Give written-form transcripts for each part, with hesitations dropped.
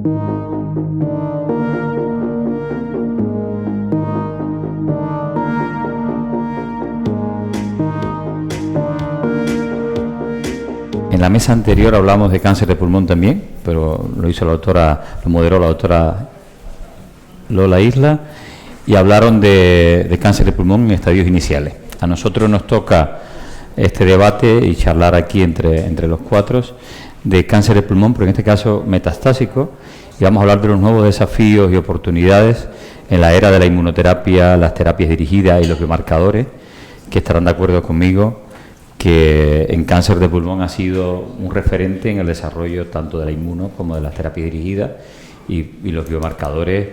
En la mesa anterior hablamos de cáncer de pulmón también, pero lo moderó la doctora Lola Isla, y hablaron de cáncer de pulmón en estadios iniciales. A nosotros nos toca este debate y charlar aquí entre los cuatro de cáncer de pulmón, pero en este caso metastásico, y vamos a hablar de los nuevos desafíos y oportunidades en la era de la inmunoterapia, las terapias dirigidas y los biomarcadores, que estarán de acuerdo conmigo que en cáncer de pulmón ha sido un referente en el desarrollo tanto de la inmuno como de las terapias dirigidas, y los biomarcadores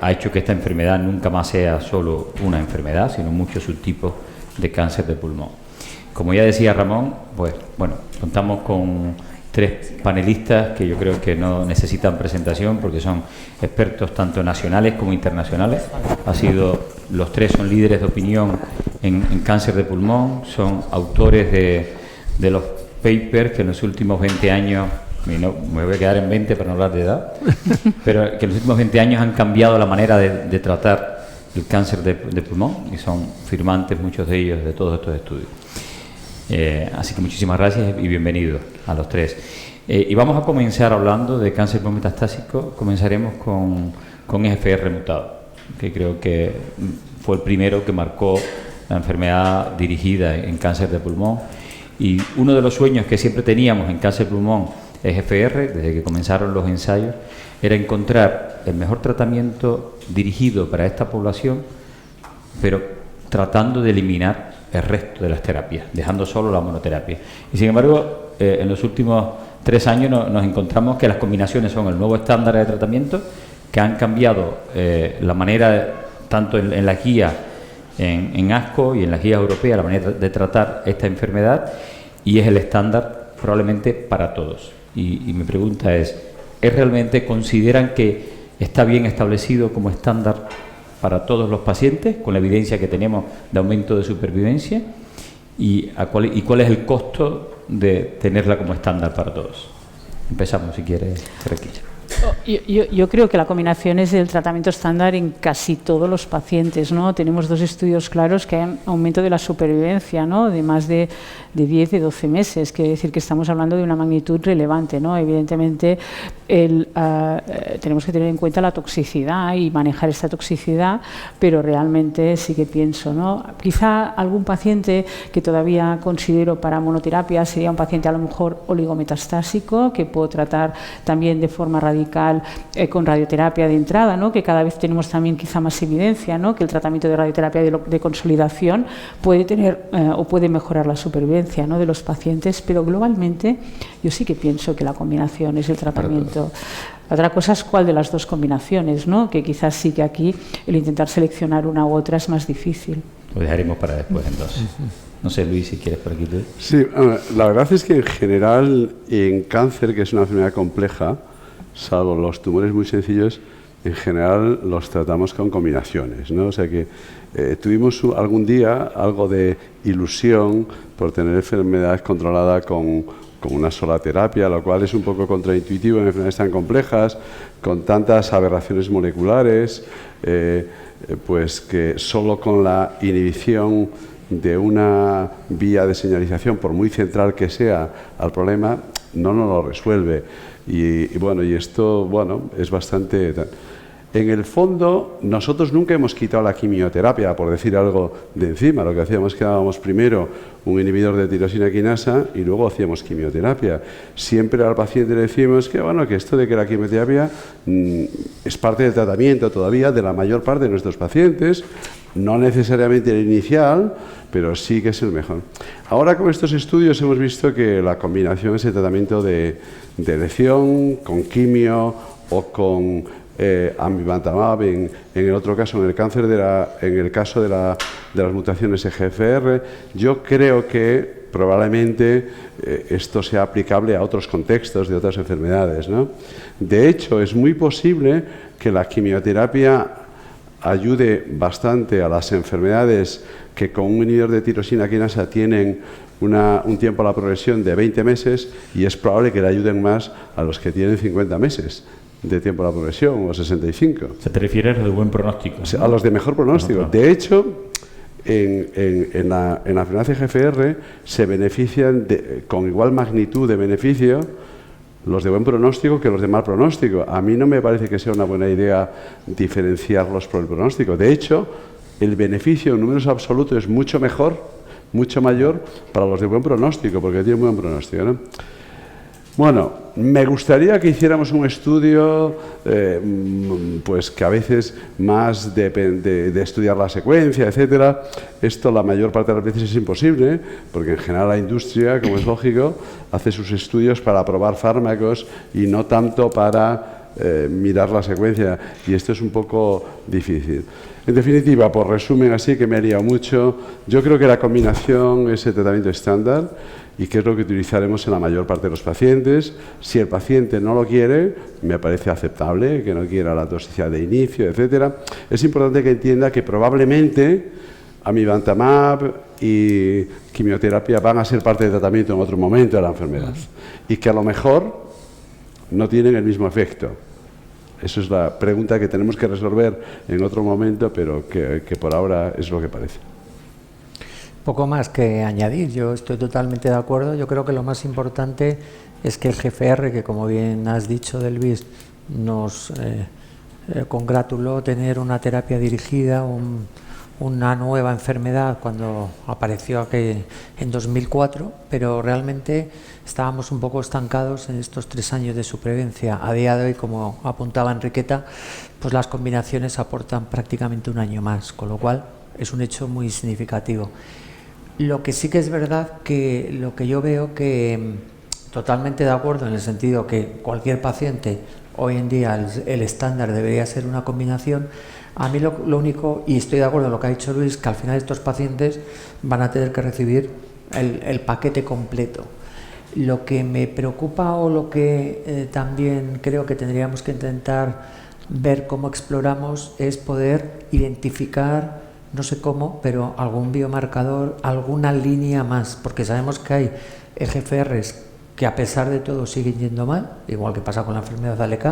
ha hecho que esta enfermedad nunca más sea solo una enfermedad, sino muchos subtipos de cáncer de pulmón. Como ya decía Ramón, pues bueno, contamos con tres panelistas que yo creo que no necesitan presentación porque son expertos tanto nacionales como internacionales. Los tres son líderes de opinión en cáncer de pulmón, son autores de los papers que en los últimos 20 años, me voy a quedar en 20 para no hablar de edad, pero que en los últimos 20 años han cambiado la manera de tratar el cáncer de pulmón, y son firmantes muchos de ellos de todos estos estudios. Así que muchísimas gracias y bienvenidos a los tres. Y vamos a comenzar hablando de cáncer pulmón metastásico. Comenzaremos con EGFR mutado, que creo que fue el primero que marcó la enfermedad dirigida en cáncer de pulmón. Y uno de los sueños que siempre teníamos en cáncer de pulmón EGFR, desde que comenzaron los ensayos, era encontrar el mejor tratamiento dirigido para esta población, pero tratando de eliminar el resto de las terapias, dejando solo la monoterapia. Y sin embargo, en los últimos 3 años nos encontramos que las combinaciones son el nuevo estándar de tratamiento, que han cambiado la manera, tanto en la guía en ASCO y en la guía europea, la manera de tratar esta enfermedad, y es el estándar probablemente para todos. Y mi pregunta es realmente consideran que está bien establecido como estándar para todos los pacientes, con la evidencia que tenemos de aumento de supervivencia, y cuál es el costo de tenerla como estándar para todos? Empezamos, si quieres, Requilla. Yo creo que la combinación es el tratamiento estándar en casi todos los pacientes, ¿no? Tenemos 2 estudios claros que hay aumento de la supervivencia, ¿no? De más de 10, de 12 meses. Quiere decir que estamos hablando de una magnitud relevante, ¿no? Evidentemente, tenemos que tener en cuenta la toxicidad y manejar esta toxicidad, pero realmente sí que pienso, ¿no? Quizá algún paciente que todavía considero para monoterapia sería un paciente a lo mejor oligometastásico, que puedo tratar también de forma radical con radioterapia de entrada, ¿no? Que cada vez tenemos también quizá más evidencia, ¿no? Que el tratamiento de radioterapia de consolidación puede tener o puede mejorar la supervivencia, ¿no? De los pacientes, pero globalmente yo sí que pienso que la combinación es el tratamiento. Otra cosa es cuál de las 2 combinaciones, ¿no? Que quizás sí que aquí el intentar seleccionar una u otra es más difícil. Lo dejaremos para después, entonces. No sé, Luis, si quieres por aquí tú. Sí, la verdad es que en general en cáncer, que es una enfermedad compleja, salvo los tumores muy sencillos, en general los tratamos con combinaciones, ¿no? O sea que tuvimos algún día algo de ilusión por tener enfermedades controladas con una sola terapia, lo cual es un poco contraintuitivo en enfermedades tan complejas, con tantas aberraciones moleculares, pues que solo con la inhibición de una vía de señalización, por muy central que sea al problema, no nos lo resuelve. Y esto, es bastante... En el fondo, nosotros nunca hemos quitado la quimioterapia, por decir algo de encima. Lo que hacíamos es que dábamos primero un inhibidor de tirosina quinasa y luego hacíamos quimioterapia. Siempre al paciente le decimos que esto de que la quimioterapia es parte del tratamiento todavía de la mayor parte de nuestros pacientes, no necesariamente el inicial, pero sí que es el mejor. Ahora con estos estudios hemos visto que la combinación es el tratamiento de elección con quimio o con amivantamab en el otro caso, en el caso de las mutaciones EGFR. Yo creo que probablemente esto sea aplicable a otros contextos de otras enfermedades, ¿no? De hecho, es muy posible que la quimioterapia ayude bastante a las enfermedades que con un inhibidor de tirosina quinasa tienen un tiempo a la progresión de 20 meses, y es probable que le ayuden más a los que tienen 50 meses. de tiempo a la progresión, o 65. ¿Se te refiere a los de buen pronóstico? O sea, a los de mejor pronóstico. De hecho, en la enfermedad EGFR se benefician con igual magnitud de beneficio los de buen pronóstico que los de mal pronóstico. A mí no me parece que sea una buena idea diferenciarlos por el pronóstico. De hecho, el beneficio en números absolutos es mucho mejor, mucho mayor para los de buen pronóstico, porque tienen buen pronóstico, ¿no? Bueno, me gustaría que hiciéramos un estudio, pues que a veces más de estudiar la secuencia, etcétera. Esto la mayor parte de las veces es imposible, porque en general la industria, como es lógico, hace sus estudios para probar fármacos y no tanto para mirar la secuencia, y esto es un poco difícil. En definitiva, por resumen así, que me ha liado mucho, yo creo que la combinación es el tratamiento estándar y que es lo que utilizaremos en la mayor parte de los pacientes. Si el paciente no lo quiere, me parece aceptable, que no quiera la toxicidad de inicio, etcétera. Es importante que entienda que probablemente amivantamab y quimioterapia van a ser parte del tratamiento en otro momento de la enfermedad y que a lo mejor no tienen el mismo efecto. Esa es la pregunta que tenemos que resolver en otro momento, pero que por ahora es lo que parece. Poco más que añadir, yo estoy totalmente de acuerdo. Yo creo que lo más importante es que el GFR, que como bien has dicho, Delvis, nos congratuló tener una terapia dirigida, una nueva enfermedad cuando apareció aquí en 2004, pero realmente estábamos un poco estancados en estos 3 años de supervivencia. A día de hoy, como apuntaba Enriqueta, pues las combinaciones aportan prácticamente un año más, con lo cual es un hecho muy significativo. Lo que sí que es verdad que lo que yo veo que totalmente de acuerdo en el sentido que cualquier paciente hoy en día el estándar debería ser una combinación. A mí lo único, y estoy de acuerdo en lo que ha dicho Luis, que al final estos pacientes van a tener que recibir el paquete completo. Lo que me preocupa o lo que también creo que tendríamos que intentar ver cómo exploramos es poder identificar, no sé cómo, pero algún biomarcador, alguna línea más, porque sabemos que hay EGFRs que a pesar de todo siguen yendo mal, igual que pasa con la enfermedad de ALK,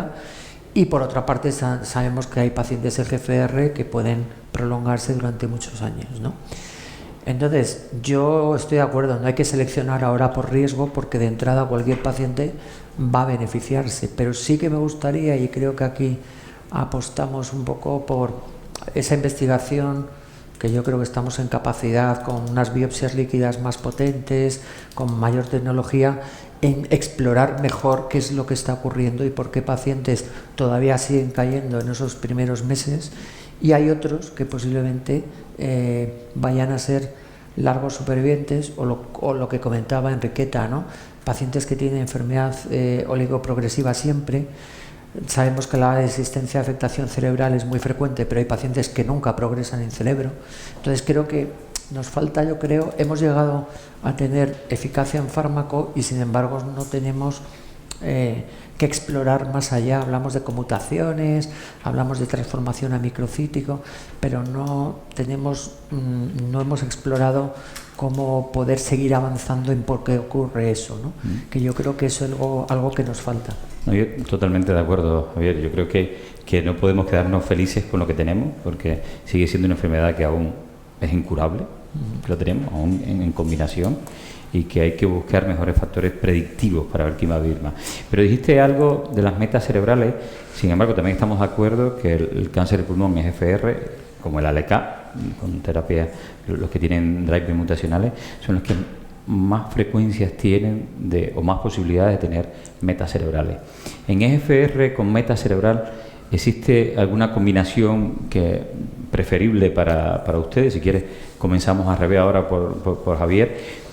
y por otra parte sabemos que hay pacientes EGFR que pueden prolongarse durante muchos años, ¿no? Entonces, yo estoy de acuerdo, no hay que seleccionar ahora por riesgo, porque de entrada cualquier paciente va a beneficiarse, pero sí que me gustaría, y creo que aquí apostamos un poco por esa investigación, que yo creo que estamos en capacidad, con unas biopsias líquidas más potentes, con mayor tecnología, en explorar mejor qué es lo que está ocurriendo y por qué pacientes todavía siguen cayendo en esos primeros meses, y hay otros que posiblemente vayan a ser largos supervivientes, o lo que comentaba Enriqueta, ¿no? Pacientes que tienen enfermedad oligoprogresiva siempre. Sabemos que la existencia de afectación cerebral es muy frecuente, pero hay pacientes que nunca progresan en cerebro. Entonces creo que nos falta, hemos llegado a tener eficacia en fármaco y sin embargo no tenemos que explorar más allá. Hablamos de conmutaciones, hablamos de transformación a microcítico, pero no hemos explorado cómo poder seguir avanzando en por qué ocurre eso, ¿no? Que yo creo que eso es algo que nos falta. No, yo totalmente de acuerdo, Javier. Yo creo que no podemos quedarnos felices con lo que tenemos, porque sigue siendo una enfermedad que aún es incurable, que lo tenemos aún en combinación, y que hay que buscar mejores factores predictivos para ver quién va a vivir más. Pero dijiste algo de las metas cerebrales. Sin embargo, también estamos de acuerdo que el cáncer de pulmón EGFR, como el ALK, con terapia, los que tienen drive mutacionales, son los que más frecuencias tienen o más posibilidades de tener metas cerebrales. En EGFR con meta cerebral, ¿existe alguna combinación preferible para ustedes? Si quieres, comenzamos al revés ahora por Javier.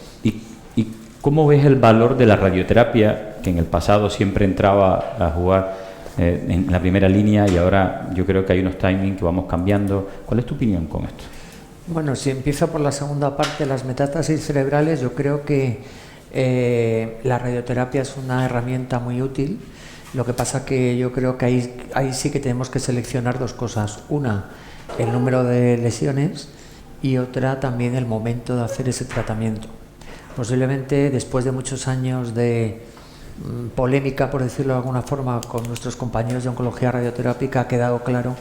¿Y cómo ves el valor de la radioterapia, que en el pasado siempre entraba a jugar en la primera línea, y ahora yo creo que hay unos timings que vamos cambiando? ¿Cuál es tu opinión con esto? Bueno, si empiezo por la segunda parte, las metástasis cerebrales, yo creo que la radioterapia es una herramienta muy útil. Lo que pasa que yo creo que ahí sí que tenemos que seleccionar dos cosas. Una, el número de lesiones, y otra también el momento de hacer ese tratamiento. Posiblemente después de muchos años de polémica, por decirlo de alguna forma, con nuestros compañeros de oncología radioterápica, ha quedado claro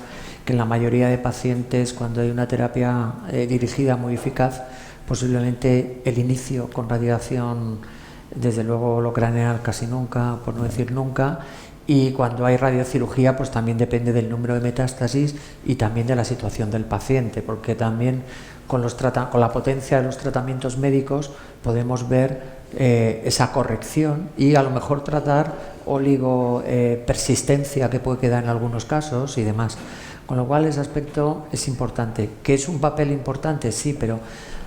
que en la mayoría de pacientes, cuando hay una terapia dirigida muy eficaz, posiblemente el inicio con radiación, desde luego lo craneal casi nunca, por no decir nunca, y cuando hay radiocirugía pues también depende del número de metástasis y también de la situación del paciente, porque también con la potencia de los tratamientos médicos podemos ver esa corrección y a lo mejor tratar persistencia que puede quedar en algunos casos y demás. Con lo cual ese aspecto es importante. ¿Que es un papel importante? Sí, pero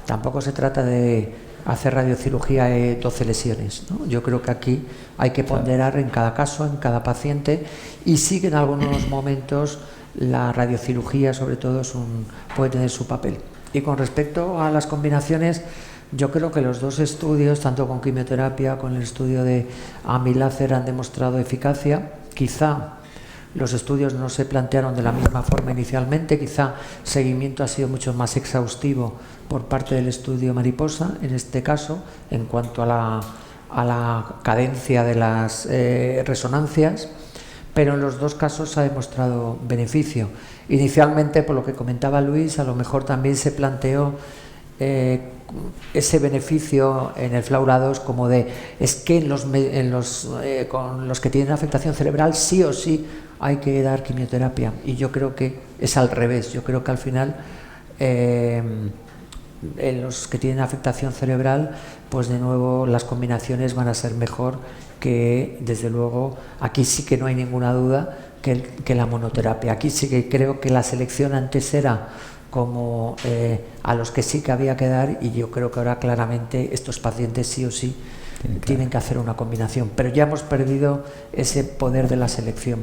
tampoco se trata de hacer radiocirugía de 12 lesiones, ¿no? Yo creo que aquí hay que ponderar en cada caso, en cada paciente, y sí que en algunos momentos la radiocirugía sobre todo puede tener su papel. Y con respecto a las combinaciones, yo creo que los dos estudios, tanto con quimioterapia, con el estudio de Amilácer, han demostrado eficacia. Quizá los estudios no se plantearon de la misma forma inicialmente, quizá el seguimiento ha sido mucho más exhaustivo por parte del estudio Mariposa, en este caso, en cuanto a la cadencia de las resonancias, pero en los dos casos ha demostrado beneficio. Inicialmente, por lo que comentaba Luis, a lo mejor también se planteó ese beneficio en el FLAURA2 como es que con los que tienen afectación cerebral sí o sí hay que dar quimioterapia, y yo creo que es al revés. Yo creo que al final en los que tienen afectación cerebral, pues de nuevo las combinaciones van a ser mejor que, desde luego, aquí sí que no hay ninguna duda que la monoterapia. Aquí sí que creo que la selección antes era como a los que sí que había que dar, y yo creo que ahora claramente estos pacientes sí o sí tienen que hacer una combinación, pero ya hemos perdido ese poder de la selección.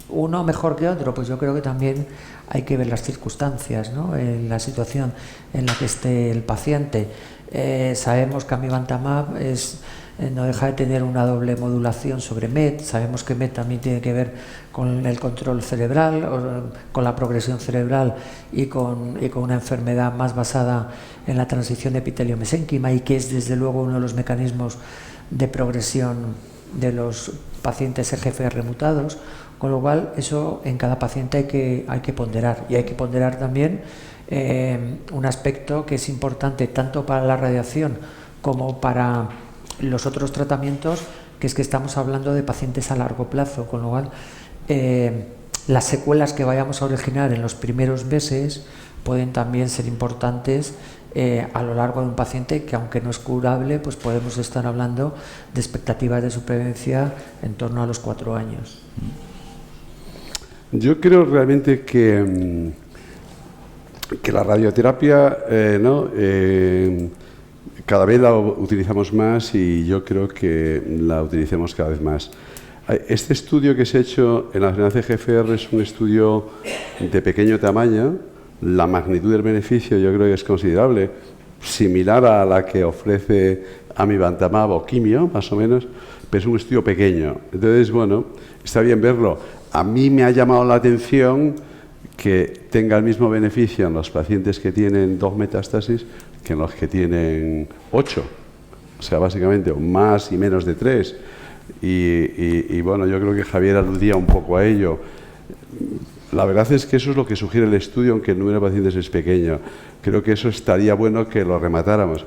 Uno mejor que otro, pues yo creo que también hay que ver las circunstancias, ¿no? En la situación en la que esté el paciente. Sabemos que amivantamab no deja de tener una doble modulación sobre MET. Sabemos que MET también tiene que ver con el control cerebral, con la progresión cerebral y con una enfermedad más basada en la transición de epitelio-mesénquima, y que es desde luego uno de los mecanismos de progresión de los pacientes EGFR mutados. Con lo cual, eso en cada paciente hay que ponderar, y hay que ponderar también un aspecto que es importante tanto para la radiación como para los otros tratamientos, que es que estamos hablando de pacientes a largo plazo, con lo cual las secuelas que vayamos a originar en los primeros meses pueden también ser importantes a lo largo de un paciente que, aunque no es curable, pues podemos estar hablando de expectativas de supervivencia en torno a los 4 años. Yo creo realmente que la radioterapia cada vez la utilizamos más, y yo creo que la utilicemos cada vez más. Este estudio que se ha hecho en la enfermedad EGFR es un estudio de pequeño tamaño. La magnitud del beneficio yo creo que es considerable, similar a la que ofrece amivantamab o quimio, más o menos, pero es un estudio pequeño. Entonces, bueno, está bien verlo. A mí me ha llamado la atención que tenga el mismo beneficio en los pacientes que tienen 2 metástasis que en los que tienen 8. O sea, básicamente más y menos de 3. Y bueno, yo creo que Javier aludía un poco a ello. La verdad es que eso es lo que sugiere el estudio, aunque el número de pacientes es pequeño. Creo que eso estaría bueno que lo rematáramos.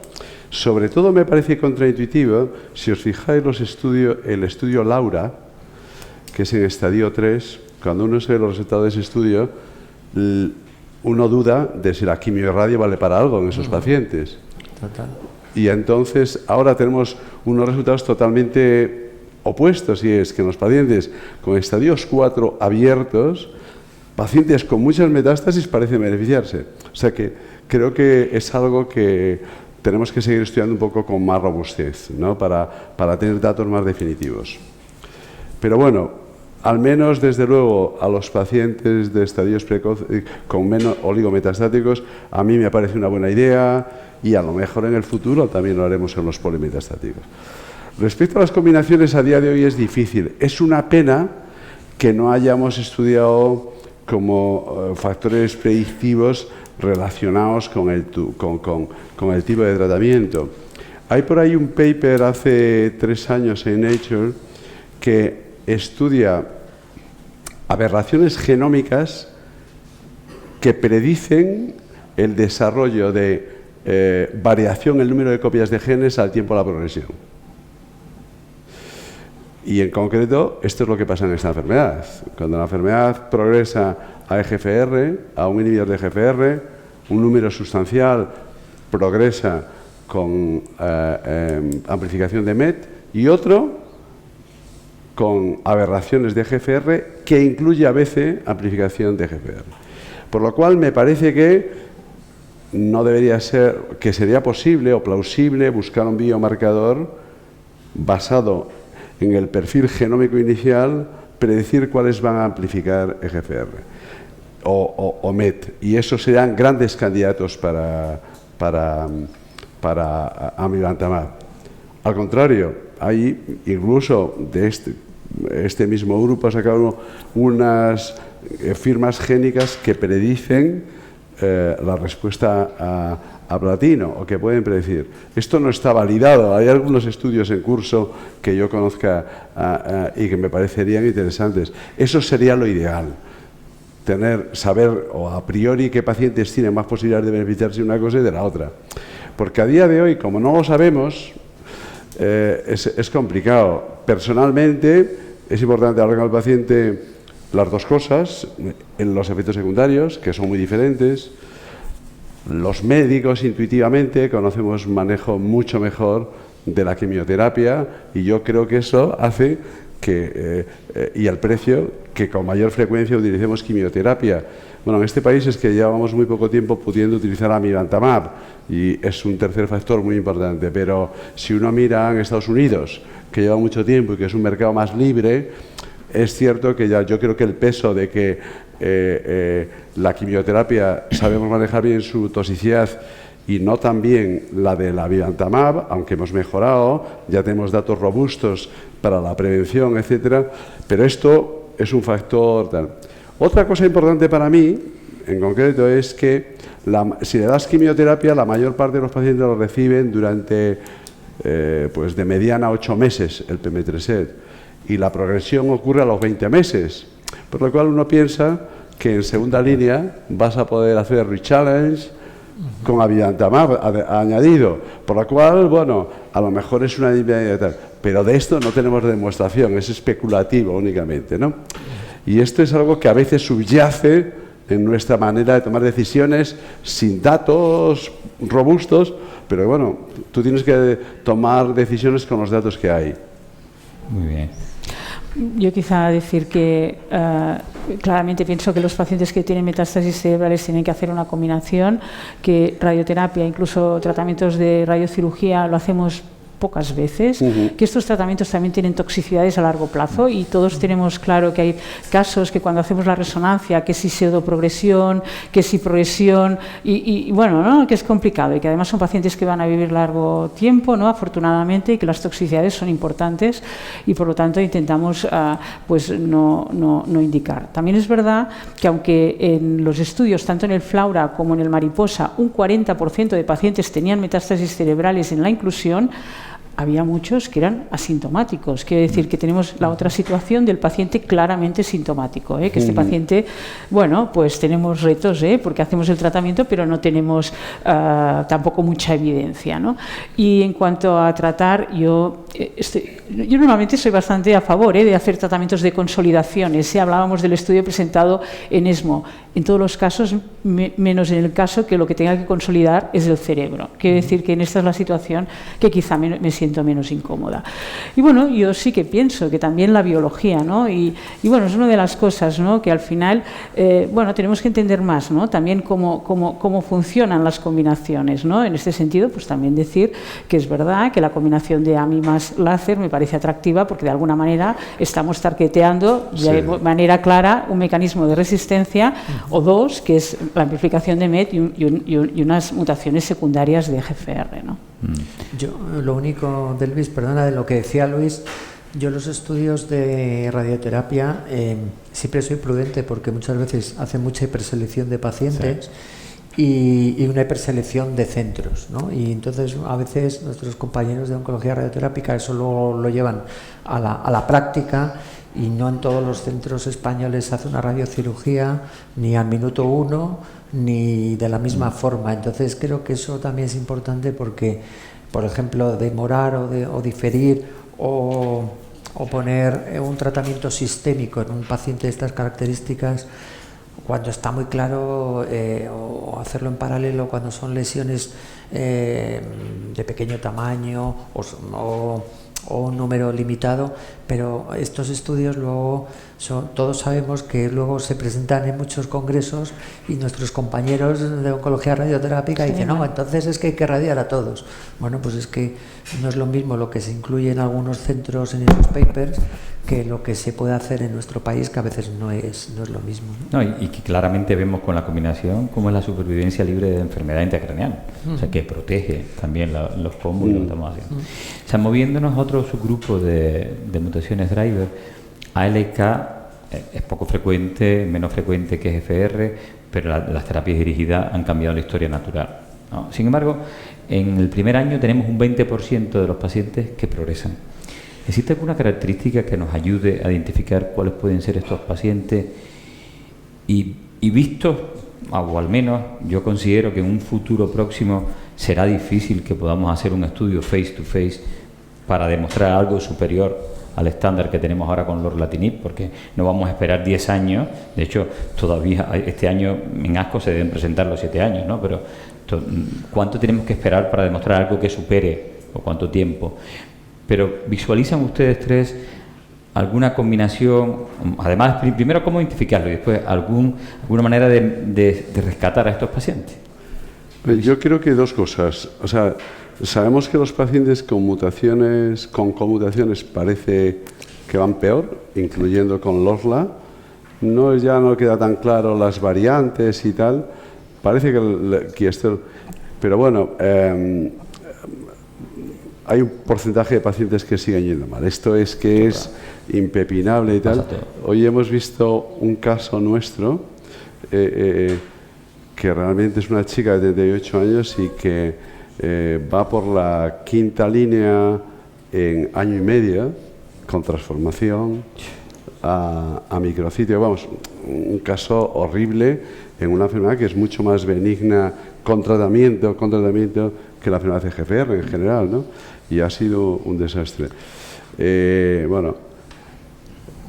Sobre todo me parece contraintuitivo, si os fijáis el estudio Laura, que es en estadio 3, cuando uno se ve los resultados de ese estudio, uno duda de si la quimio y radio vale para algo en esos pacientes. Total. Y entonces ahora tenemos unos resultados totalmente opuestos, y es que en los pacientes con estadios 4 abiertos, pacientes con muchas metástasis parecen beneficiarse. O sea que creo que es algo que tenemos que seguir estudiando un poco con más robustez, ¿no? para tener datos más definitivos. Pero bueno, al menos desde luego a los pacientes de estadios precoces con menos oligometastáticos, a mí me parece una buena idea, y a lo mejor en el futuro también lo haremos en los polimetastáticos. Respecto a las combinaciones, a día de hoy es difícil. Es una pena que no hayamos estudiado como factores predictivos relacionados con el tipo de tratamiento. Hay por ahí un paper hace 3 años en Nature que estudia aberraciones genómicas que predicen el desarrollo de variación en el número de copias de genes al tiempo de la progresión. Y en concreto, esto es lo que pasa en esta enfermedad. Cuando la enfermedad progresa a EGFR, a un inhibidor de EGFR, un número sustancial progresa con amplificación de MET y otro con aberraciones de EGFR que incluye a veces amplificación de EGFR. Por lo cual me parece que no debería ser, que sería posible o plausible buscar un biomarcador basado en el perfil genómico inicial, predecir cuáles van a amplificar EGFR o MET. Y esos serían grandes candidatos para amivantamab. Al contrario, hay incluso de este mismo grupo ha sacado unas firmas génicas que predicen la respuesta a platino o que pueden predecir. Esto no está validado. Hay algunos estudios en curso que yo conozca y que me parecerían interesantes. Eso sería lo ideal. Saber o a priori qué pacientes tienen más posibilidades de beneficiarse de una cosa y de la otra. Porque a día de hoy, como no lo sabemos, es complicado. Personalmente, es importante hablar con el paciente las dos cosas, en los efectos secundarios, que son muy diferentes. Los médicos, intuitivamente, conocemos un manejo mucho mejor de la quimioterapia y yo creo que eso hace que, y el precio, que con mayor frecuencia utilicemos quimioterapia. Bueno, en este país es que llevamos muy poco tiempo pudiendo utilizar amivantamab y es un tercer factor muy importante, pero si uno mira en Estados Unidos, que lleva mucho tiempo y que es un mercado más libre, es cierto que ya yo creo que el peso de que la quimioterapia sabemos manejar bien su toxicidad y no tan bien la de la amivantamab, aunque hemos mejorado, ya tenemos datos robustos para la prevención, etcétera, pero esto es un factor tal. Otra cosa importante para mí, en concreto, es que si le das quimioterapia, la mayor parte de los pacientes lo reciben durante pues de mediana 8 meses el pemetrexed y la progresión ocurre a los 20 meses, por lo cual uno piensa que en segunda línea vas a poder hacer rechallenge con amivantamab añadido, por lo cual, bueno, a lo mejor es una idea tal, pero de esto no tenemos demostración, es especulativo únicamente, ¿no? Y esto es algo que a veces subyace en nuestra manera de tomar decisiones sin datos robustos, pero bueno, tú tienes que tomar decisiones con los datos que hay. Muy bien. Yo quizá decir que claramente pienso que los pacientes que tienen metástasis cerebrales tienen que hacer una combinación, que radioterapia, incluso tratamientos de radiocirugía lo hacemos pocas veces, que estos tratamientos también tienen toxicidades a largo plazo y todos tenemos claro que hay casos que cuando hacemos la resonancia, que si pseudoprogresión, que si progresión y bueno, ¿no? Que es complicado y que además son pacientes que van a vivir largo tiempo, ¿no? Afortunadamente, y que las toxicidades son importantes y por lo tanto intentamos pues no indicar. También es verdad que aunque en los estudios, tanto en el FLAURA como en el MARIPOSA, un 40% de pacientes tenían metástasis cerebrales en la inclusión, había muchos que eran asintomáticos. Quiere decir que tenemos la otra situación del paciente claramente sintomático, que este paciente, bueno, pues tenemos retos, porque hacemos el tratamiento, pero no tenemos tampoco mucha evidencia, ¿no? Y en cuanto a tratar, yo normalmente soy bastante a favor de hacer tratamientos de consolidaciones. Hablábamos del estudio presentado en ESMO. En todos los casos, menos en el caso que lo que tenga que consolidar es el cerebro. Quiere decir que en esta es la situación que quizá me siento menos incómoda. Y bueno, yo sí que pienso que también la biología, ¿no? Y bueno, es una de las cosas, ¿no? Que al final, bueno, tenemos que entender más, ¿no? También cómo funcionan las combinaciones, ¿no? En este sentido, pues también decir que es verdad que la combinación de AMI más láser me parece atractiva porque de alguna manera estamos targeteando de manera clara un mecanismo de resistencia o dos, que es la amplificación de MET y unas mutaciones secundarias de EGFR, ¿no? Yo, lo único, Delvis, perdona, de lo que decía Luis, yo los estudios de radioterapia siempre soy prudente porque muchas veces hace mucha hiperselección de pacientes y una hiperselección de centros, ¿no? Y entonces a veces nuestros compañeros de oncología radioterápica eso lo llevan a la práctica, y no en todos los centros españoles se hace una radiocirugía ni al minuto 1 ni de la misma forma. Entonces creo que eso también es importante porque, por ejemplo, demorar o diferir o poner un tratamiento sistémico en un paciente de estas características cuando está muy claro, o hacerlo en paralelo cuando son lesiones de pequeño tamaño o un número limitado, pero estos estudios luego todos sabemos que luego se presentan en muchos congresos y nuestros compañeros de oncología radioterápica dicen, no, entonces es que hay que radiar a todos. Bueno, pues es que no es lo mismo lo que se incluye en algunos centros en esos papers que lo que se puede hacer en nuestro país, que a veces no es lo mismo, ¿no? No, y que claramente vemos con la combinación cómo es la supervivencia libre de enfermedad intracraneal, o sea, que protege también los combos y lo que estamos haciendo. O sea, moviéndonos a otro subgrupo de mutaciones driver, ALK es poco frecuente, menos frecuente que GFR, pero las terapias dirigidas han cambiado la historia natural, ¿no? Sin embargo, en el primer año tenemos un 20% de los pacientes que progresan. ¿Existe alguna característica que nos ayude a identificar cuáles pueden ser estos pacientes? Y visto, o al menos yo considero que en un futuro próximo será difícil que podamos hacer un estudio face to face para demostrar algo superior al estándar que tenemos ahora con lorlatinib, porque no vamos a esperar 10 años. De hecho, todavía este año en ASCO se deben presentar los 7 años, ¿no? Pero ¿cuánto tenemos que esperar para demostrar algo que supere, o cuánto tiempo? Pero ¿visualizan ustedes tres alguna combinación? Además, primero, ¿cómo identificarlo? Y después, ¿alguna manera de rescatar a estos pacientes? Yo creo que dos cosas. O sea, sabemos que los pacientes con conmutaciones parece que van peor, incluyendo con LORLA. Ya no queda tan claro las variantes y tal. Parece que esto... Pero bueno... hay un porcentaje de pacientes que siguen yendo mal. Esto es que es impepinable y tal. Hoy hemos visto un caso nuestro que realmente es una chica de 38 años y que va por la 5ª línea en año y medio con transformación a microcitio. Vamos, un caso horrible en una enfermedad que es mucho más benigna con tratamiento que la enfermedad de GFR en general, ¿no? Y ha sido un desastre. Bueno,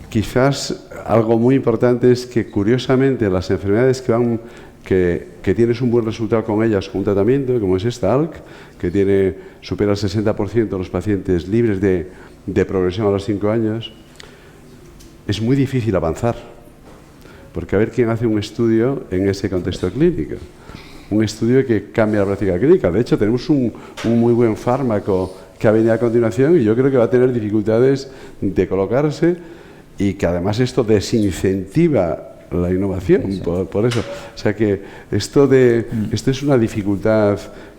quizás algo muy importante es que, curiosamente, las enfermedades que tienes un buen resultado con ellas con un tratamiento, como es esta ALK, que supera el 60% de los pacientes libres de progresión a los 5 años, es muy difícil avanzar, porque a ver quién hace un estudio en ese contexto clínico. Un estudio que cambia la práctica clínica. De hecho, tenemos un muy buen fármaco que ha venido a continuación y yo creo que va a tener dificultades de colocarse y que además esto desincentiva la innovación, sí. Por eso. O sea que esto es una dificultad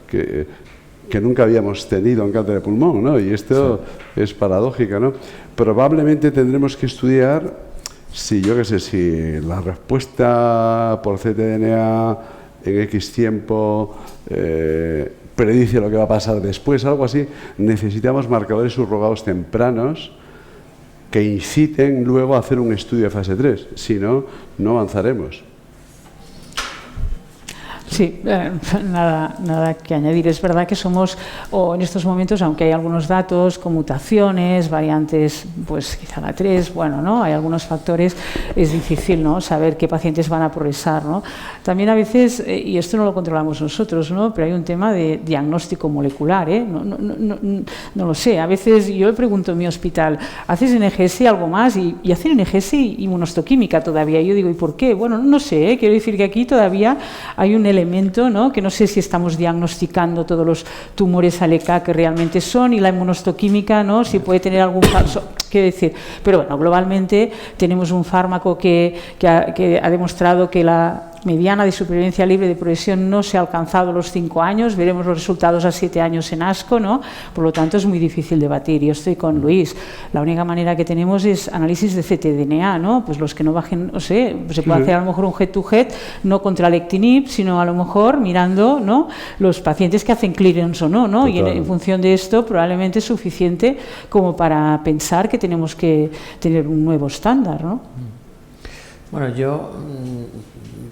que nunca habíamos tenido en cáncer de pulmón, ¿no? Y esto es paradójica, ¿no? Probablemente tendremos que estudiar si la respuesta por ctDNA en X tiempo predice lo que va a pasar después, algo así. Necesitamos marcadores subrogados tempranos que inciten luego a hacer un estudio de fase 3, si no, no avanzaremos. Sí, nada que añadir. Es verdad que somos, en estos momentos, aunque hay algunos datos con mutaciones, variantes, pues quizá la 3, bueno, ¿no? Hay algunos factores, es difícil, ¿no? Saber qué pacientes van a progresar, ¿no? También a veces, y esto no lo controlamos nosotros, ¿no? Pero hay un tema de diagnóstico molecular, ¿eh? No lo sé. A veces yo le pregunto en mi hospital, ¿haces NGS algo más? Y hacen NGS inmunohistoquímica todavía. Y yo digo, ¿y por qué? Bueno, no sé, ¿eh? Quiero decir que aquí todavía hay un elemento, ¿no? Que no sé si estamos diagnosticando todos los tumores ALK que realmente son, y la inmunohistoquímica, ¿no? Si puede tener algún falso, quiero decir. Pero bueno, globalmente tenemos un fármaco que ha demostrado que la mediana de supervivencia libre de progresión no se ha alcanzado los 5 años, veremos los resultados a 7 años en ASCO, ¿no? Por lo tanto es muy difícil debatir. Yo estoy con Luis, la única manera que tenemos es análisis de ctDNA, ¿no? Pues los que no bajen, no sé, se puede hacer a lo mejor un head-to-head, no contra lectinib, sino a lo mejor mirando, ¿no?, los pacientes que hacen clearance o no, ¿no? Y en función de esto probablemente es suficiente como para pensar que tenemos que tener un nuevo estándar, ¿no? Bueno, yo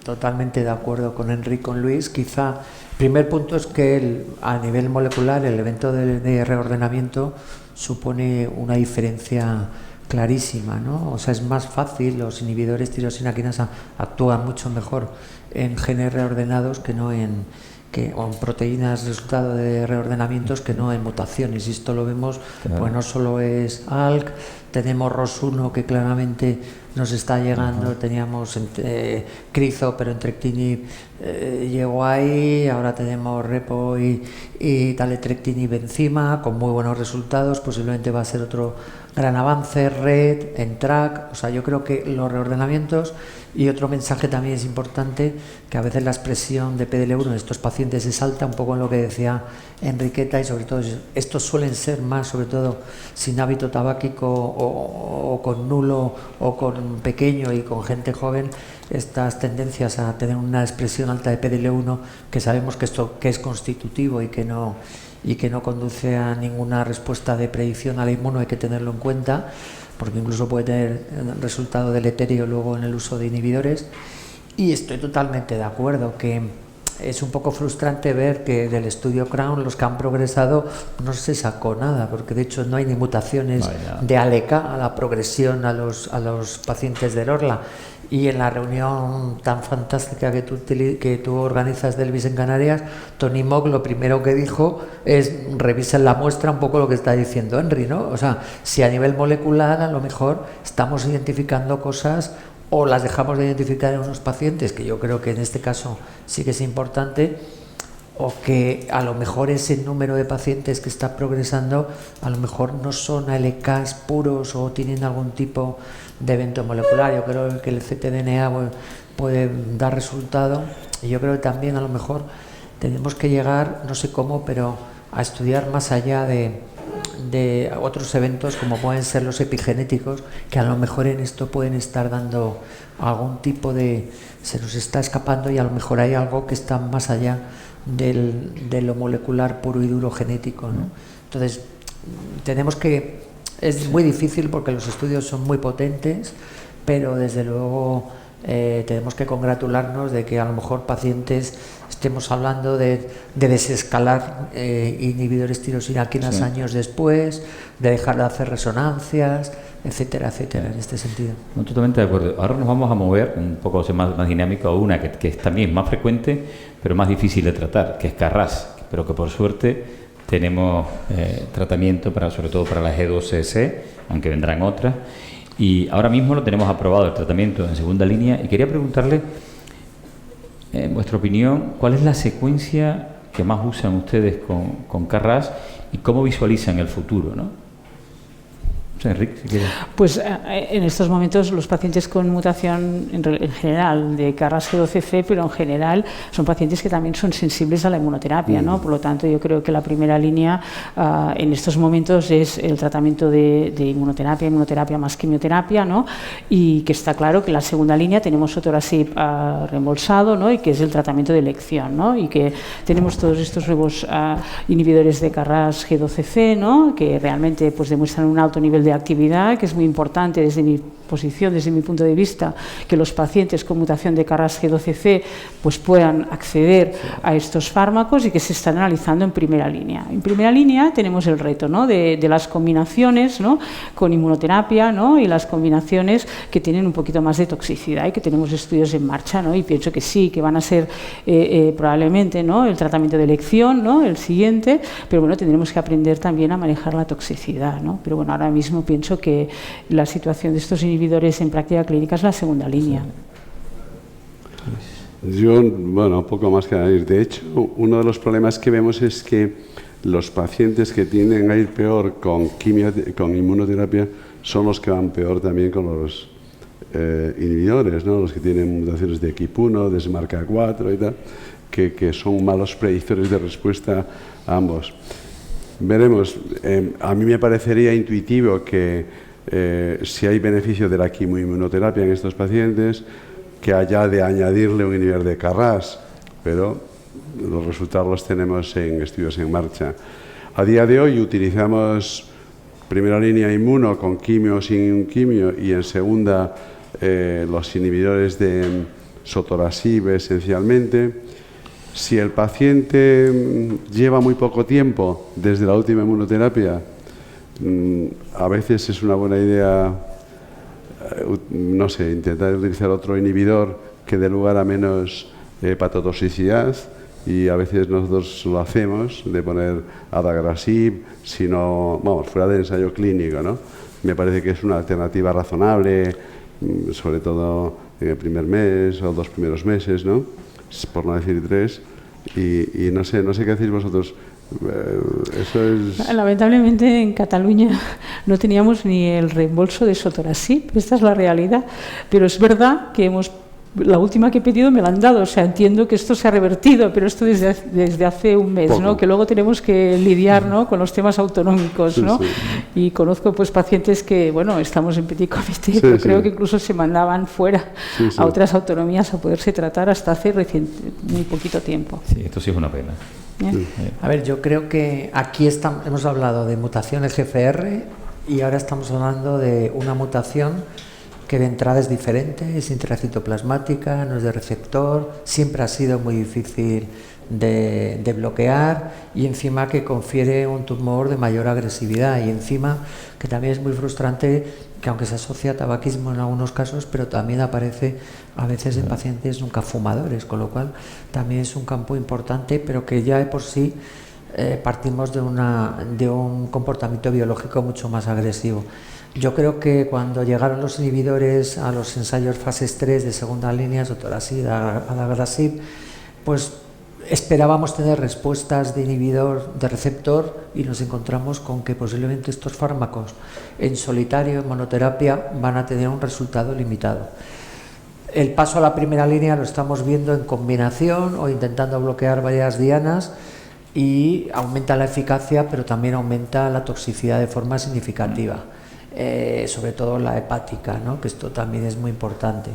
totalmente de acuerdo con Enrique, con Luis. Quizá el primer punto es que a nivel molecular el evento de reordenamiento supone una diferencia clarísima, ¿no? O sea, es más fácil, los inhibidores tirosina quinasa actúan mucho mejor en genes reordenados que no o en proteínas resultado de reordenamientos que no en mutaciones. Y esto lo vemos, pues no solo es ALK, tenemos ROS1 que claramente nos está llegando, teníamos Crizo, pero entrectinib llegó ahí, ahora tenemos Repo y taletrectinib encima, con muy buenos resultados, posiblemente va a ser otro gran avance, Red, en TRAC. O sea, yo creo que los reordenamientos, y otro mensaje también es importante, que a veces la expresión de PDL1 en estos pacientes se salta un poco en lo que decía Enriqueta, y sobre todo estos suelen ser más, sobre todo sin hábito tabáquico o con nulo o con pequeño y con gente joven, estas tendencias a tener una expresión alta de PDL1, que sabemos que esto que es constitutivo y que no conduce a ninguna respuesta de predicción a la inmuno, hay que tenerlo en cuenta, porque incluso puede tener resultado deleterio luego en el uso de inhibidores. Y estoy totalmente de acuerdo que es un poco frustrante ver que del estudio Crown los que han progresado no se sacó nada, porque de hecho no hay ni mutaciones de ALK a la progresión a los pacientes del ORLA. Y en la reunión tan fantástica que tú organizas del BIS en Canarias, Tony Mock lo primero que dijo es: revisen la muestra, un poco lo que está diciendo Henry, ¿no? O sea, si a nivel molecular a lo mejor estamos identificando cosas o las dejamos de identificar en unos pacientes, que yo creo que en este caso sí que es importante, o que a lo mejor ese número de pacientes que está progresando a lo mejor no son ALKs puros o tienen algún tipo de evento molecular. Yo creo que el ctDNA puede dar resultado, y yo creo que también a lo mejor tenemos que llegar, no sé cómo, pero a estudiar más allá de otros eventos como pueden ser los epigenéticos, que a lo mejor en esto pueden estar dando algún tipo de... se nos está escapando, y a lo mejor hay algo que está más allá de lo molecular puro y duro genético, ¿no? Entonces tenemos que... es muy difícil porque los estudios son muy potentes, pero desde luego tenemos que congratularnos de que a lo mejor pacientes estemos hablando de desescalar inhibidores tirosina quinasa años después, de dejar de hacer resonancias, etcétera, etcétera, en este sentido. No, totalmente de acuerdo. Ahora nos vamos a mover un poco más dinámico a una que es también más frecuente, pero más difícil de tratar, que es KRAS, pero que por suerte tenemos tratamiento sobre todo para la G12C, aunque vendrán otras, y ahora mismo lo tenemos aprobado el tratamiento en segunda línea. Y quería preguntarle, en vuestra opinión, ¿cuál es la secuencia que más usan ustedes con KRAS y cómo visualizan el futuro, ¿no? Enrique, si quieres. Pues en estos momentos los pacientes con mutación en general de KRAS G12C, pero en general son pacientes que también son sensibles a la inmunoterapia, ¿no? Por lo tanto, yo creo que la primera línea en estos momentos es el tratamiento de inmunoterapia más quimioterapia, ¿no? Y que está claro que en la segunda línea tenemos sotorasib reembolsado, ¿no? Y que es el tratamiento de elección, ¿no? Y que tenemos todos estos nuevos inhibidores de KRAS G12C, ¿no? Que realmente pues demuestran un alto nivel de actividad, que es muy importante desde mi posición, desde mi punto de vista, que los pacientes con mutación de KRAS G12C pues puedan acceder a estos fármacos, y que se están analizando en primera línea. En primera línea tenemos el reto, ¿no? de las combinaciones, ¿no? Con inmunoterapia, ¿no? Y las combinaciones que tienen un poquito más de toxicidad, y que tenemos estudios en marcha, ¿no? Y pienso que sí, que van a ser probablemente, ¿no? El tratamiento de elección, ¿no? El siguiente, pero bueno, tendremos que aprender también a manejar la toxicidad, ¿no? Pero bueno, ahora mismo pienso que la situación de estos inhibidores en práctica clínica es la segunda línea. Yo, bueno, poco más que añadir. De hecho, uno de los problemas que vemos es que los pacientes que tienden a ir peor con inmunoterapia son los que van peor también con inhibidores, ¿no? Los que tienen mutaciones de KIP1, de SMARCA4 y tal, que son malos predictores de respuesta a ambos. Veremos. A mí me parecería intuitivo que si hay beneficio de la quimioinmunoterapia en estos pacientes, que haya de añadirle un inhibidor de KRAS, pero los resultados los tenemos en estudios en marcha. A día de hoy utilizamos primera línea inmuno con quimio o sin quimio, y en segunda los inhibidores de sotorasib esencialmente. Si el paciente lleva muy poco tiempo desde la última inmunoterapia, a veces es una buena idea, no sé, intentar utilizar otro inhibidor que dé lugar a menos hepatotoxicidad, y a veces nosotros lo hacemos, de poner adagrasib, si no, vamos, fuera del ensayo clínico, ¿no? Me parece que es una alternativa razonable, sobre todo en el primer mes o 2 primeros meses, ¿no? Por no decir 3, y no sé qué hacéis vosotros. Eso es... Lamentablemente en Cataluña no teníamos ni el reembolso de sotorasib, esta es la realidad, pero es verdad que la última que he pedido me la han dado, o sea, entiendo que esto se ha revertido, pero esto desde hace un mes, ¿no? Que luego tenemos que lidiar, ¿no?, con los temas autonómicos, ¿no? Sí. Y conozco pues pacientes que, bueno, estamos en petit comité, pero creo que incluso se mandaban fuera a otras autonomías a poderse tratar hasta hace muy poquito tiempo. Sí, esto sí es una pena. A ver, yo creo que aquí hemos hablado de mutaciones GFR y ahora estamos hablando de una mutación que de entrada es diferente, es intracitoplasmática, no es de receptor, siempre ha sido muy difícil de bloquear, y encima que confiere un tumor de mayor agresividad, y encima que también es muy frustrante, que aunque se asocia a tabaquismo en algunos casos, pero también aparece a veces en pacientes nunca fumadores, con lo cual también es un campo importante, pero que ya de por sí partimos de un comportamiento biológico mucho más agresivo. Yo creo que cuando llegaron los inhibidores a los ensayos fases 3 de segunda línea, sotorasib, adagrasib, pues esperábamos tener respuestas de inhibidor de receptor, y nos encontramos con que posiblemente estos fármacos en solitario, en monoterapia, van a tener un resultado limitado. El paso a la primera línea lo estamos viendo en combinación o intentando bloquear varias dianas, y aumenta la eficacia, pero también aumenta la toxicidad de forma significativa. Sobre todo la hepática, ¿no?, que esto también es muy importante.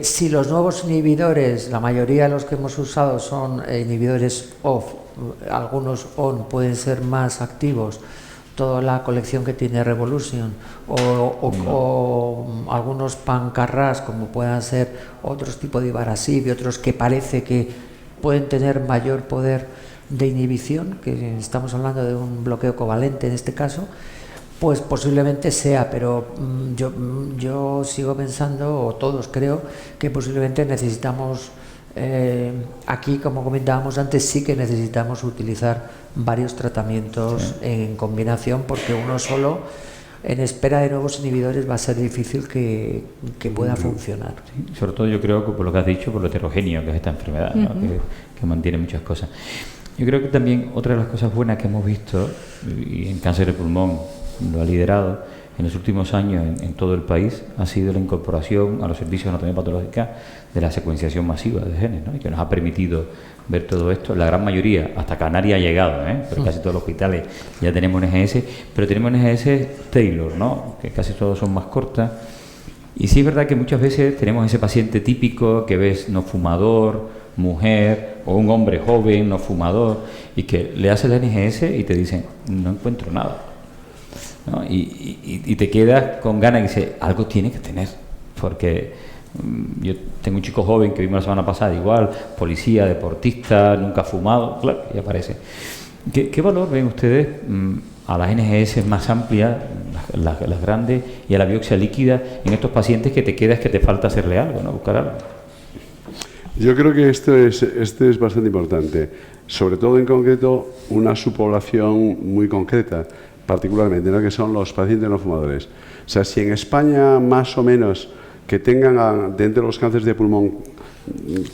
Si los nuevos inhibidores, la mayoría de los que hemos usado son inhibidores OFF, algunos ON pueden ser más activos, toda la colección que tiene Revolution, o algunos pan-KRAS, como puedan ser otros tipos de ivarasib y otros que parece que pueden tener mayor poder de inhibición, que estamos hablando de un bloqueo covalente en este caso, pues posiblemente sea, pero yo sigo pensando, o todos creo, que posiblemente necesitamos, aquí como comentábamos antes, sí que necesitamos utilizar varios tratamientos en combinación, porque uno solo, en espera de nuevos inhibidores, va a ser difícil que pueda funcionar. Sí, sobre todo yo creo que por lo que has dicho, por lo heterogéneo que es esta enfermedad, ¿no? que mantiene muchas cosas. Yo creo que también otra de las cosas buenas que hemos visto, y en cáncer de pulmón lo ha liderado en los últimos años en todo el país, ha sido la incorporación a los servicios de anatomía patológica de la secuenciación masiva de genes, ¿no? Y que nos ha permitido ver todo esto. La gran mayoría, hasta Canarias ha llegado, pero casi todos los hospitales ya tenemos NGS, pero tenemos NGS Taylor, ¿no?, que casi todos son más cortas. Y sí es verdad que muchas veces tenemos ese paciente típico que ves no fumador, mujer, o un hombre joven no fumador, y que le hace la NGS y te dicen, no encuentro nada, ¿no? Y te quedas con ganas y dices, algo tiene que tener, porque yo tengo un chico joven que vimos la semana pasada, igual, policía, deportista, nunca ha fumado, claro, y aparece. ¿Qué valor ven ustedes a las NGS más amplias, las grandes, y a la biopsia líquida en estos pacientes que te quedas que te falta hacerle algo, ¿no?, buscar algo? Yo creo que esto es bastante importante, sobre todo en concreto una subpoblación muy concreta, particularmente, ¿no?, que son los pacientes no fumadores. O sea, si en España más o menos que tengan dentro de los cánceres de pulmón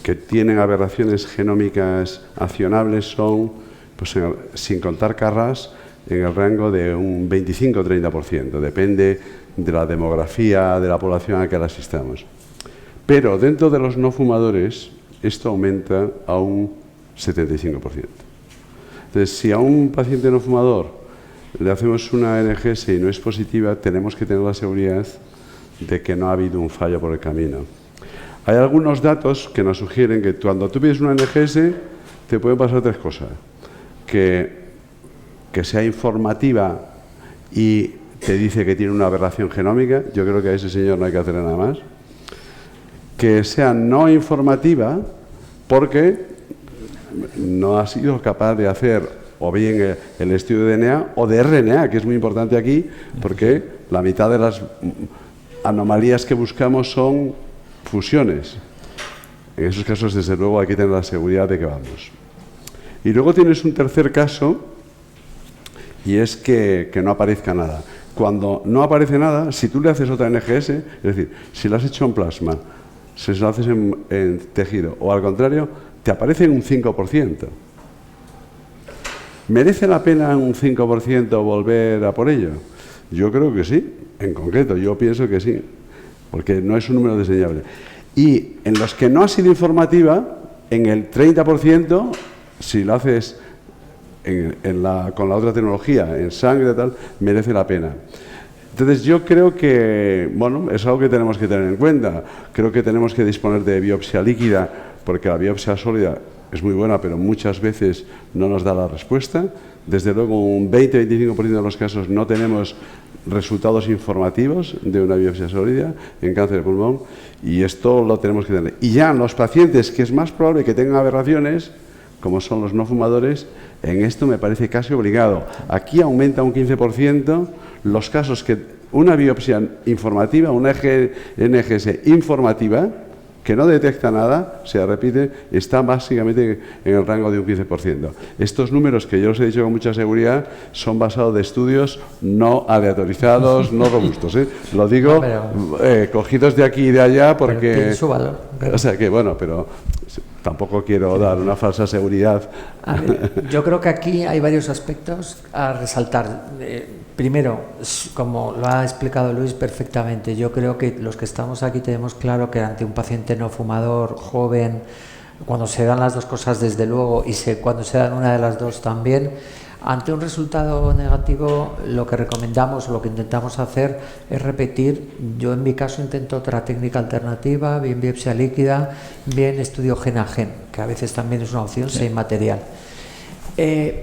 que tienen aberraciones genómicas accionables son, pues sin contar KRAS, en el rango de un 25-30%. Depende de la demografía de la población a la que asistamos. Pero dentro de los no fumadores, esto aumenta a un 75%. Entonces, si a un paciente no fumador le hacemos una NGS y no es positiva, tenemos que tener la seguridad de que no ha habido un fallo por el camino. Hay algunos datos que nos sugieren que cuando tú pides una NGS te pueden pasar tres cosas. Que sea informativa y te dice que tiene una aberración genómica, yo creo que a ese señor no hay que hacerle nada más. Que sea no informativa porque no ha sido capaz de hacer o bien el estudio de DNA o de RNA, que es muy importante aquí, porque la mitad de las anomalías que buscamos son fusiones. En esos casos, desde luego, hay que tener la seguridad de que vamos. Y luego tienes un tercer caso, y es que no aparezca nada. Cuando no aparece nada, si tú le haces otra NGS, es decir, si lo has hecho en plasma, si lo haces en tejido, o al contrario, te aparece en un 5%. ¿Merece la pena un 5% volver a por ello? Yo creo que sí, en concreto, yo pienso que sí, porque no es un número desdeñable. Y en los que no ha sido informativa, en el 30%, si lo haces con la otra tecnología, en sangre y tal, merece la pena. Entonces yo creo que, bueno, es algo que tenemos que tener en cuenta. Creo que tenemos que disponer de biopsia líquida, porque la biopsia sólida es muy buena, pero muchas veces no nos da la respuesta. Desde luego, un 20-25% de los casos no tenemos resultados informativos de una biopsia sólida en cáncer de pulmón, y esto lo tenemos que tener. Y ya en los pacientes que es más probable que tengan aberraciones, como son los no fumadores, en esto me parece casi obligado. Aquí aumenta un 15% los casos que una biopsia informativa, una NGS informativa, que no detecta nada, se repite, está básicamente en el rango de un 15%. Estos números, que yo os he dicho con mucha seguridad, son basados de estudios no aleatorizados, no robustos. Lo digo cogidos de aquí y de allá porque... Tiene su valor. O sea que, bueno, pero tampoco quiero dar una falsa seguridad. A ver, yo creo que aquí hay varios aspectos a resaltar. Primero, como lo ha explicado Luis perfectamente, yo creo que los que estamos aquí tenemos claro que ante un paciente no fumador, joven, cuando se dan las dos cosas desde luego y cuando se dan una de las dos también, ante un resultado negativo, lo que recomendamos o lo que intentamos hacer es repetir. Yo en mi caso intento otra técnica alternativa, bien biopsia líquida, bien estudio gen a gen, que a veces también es una opción sin material.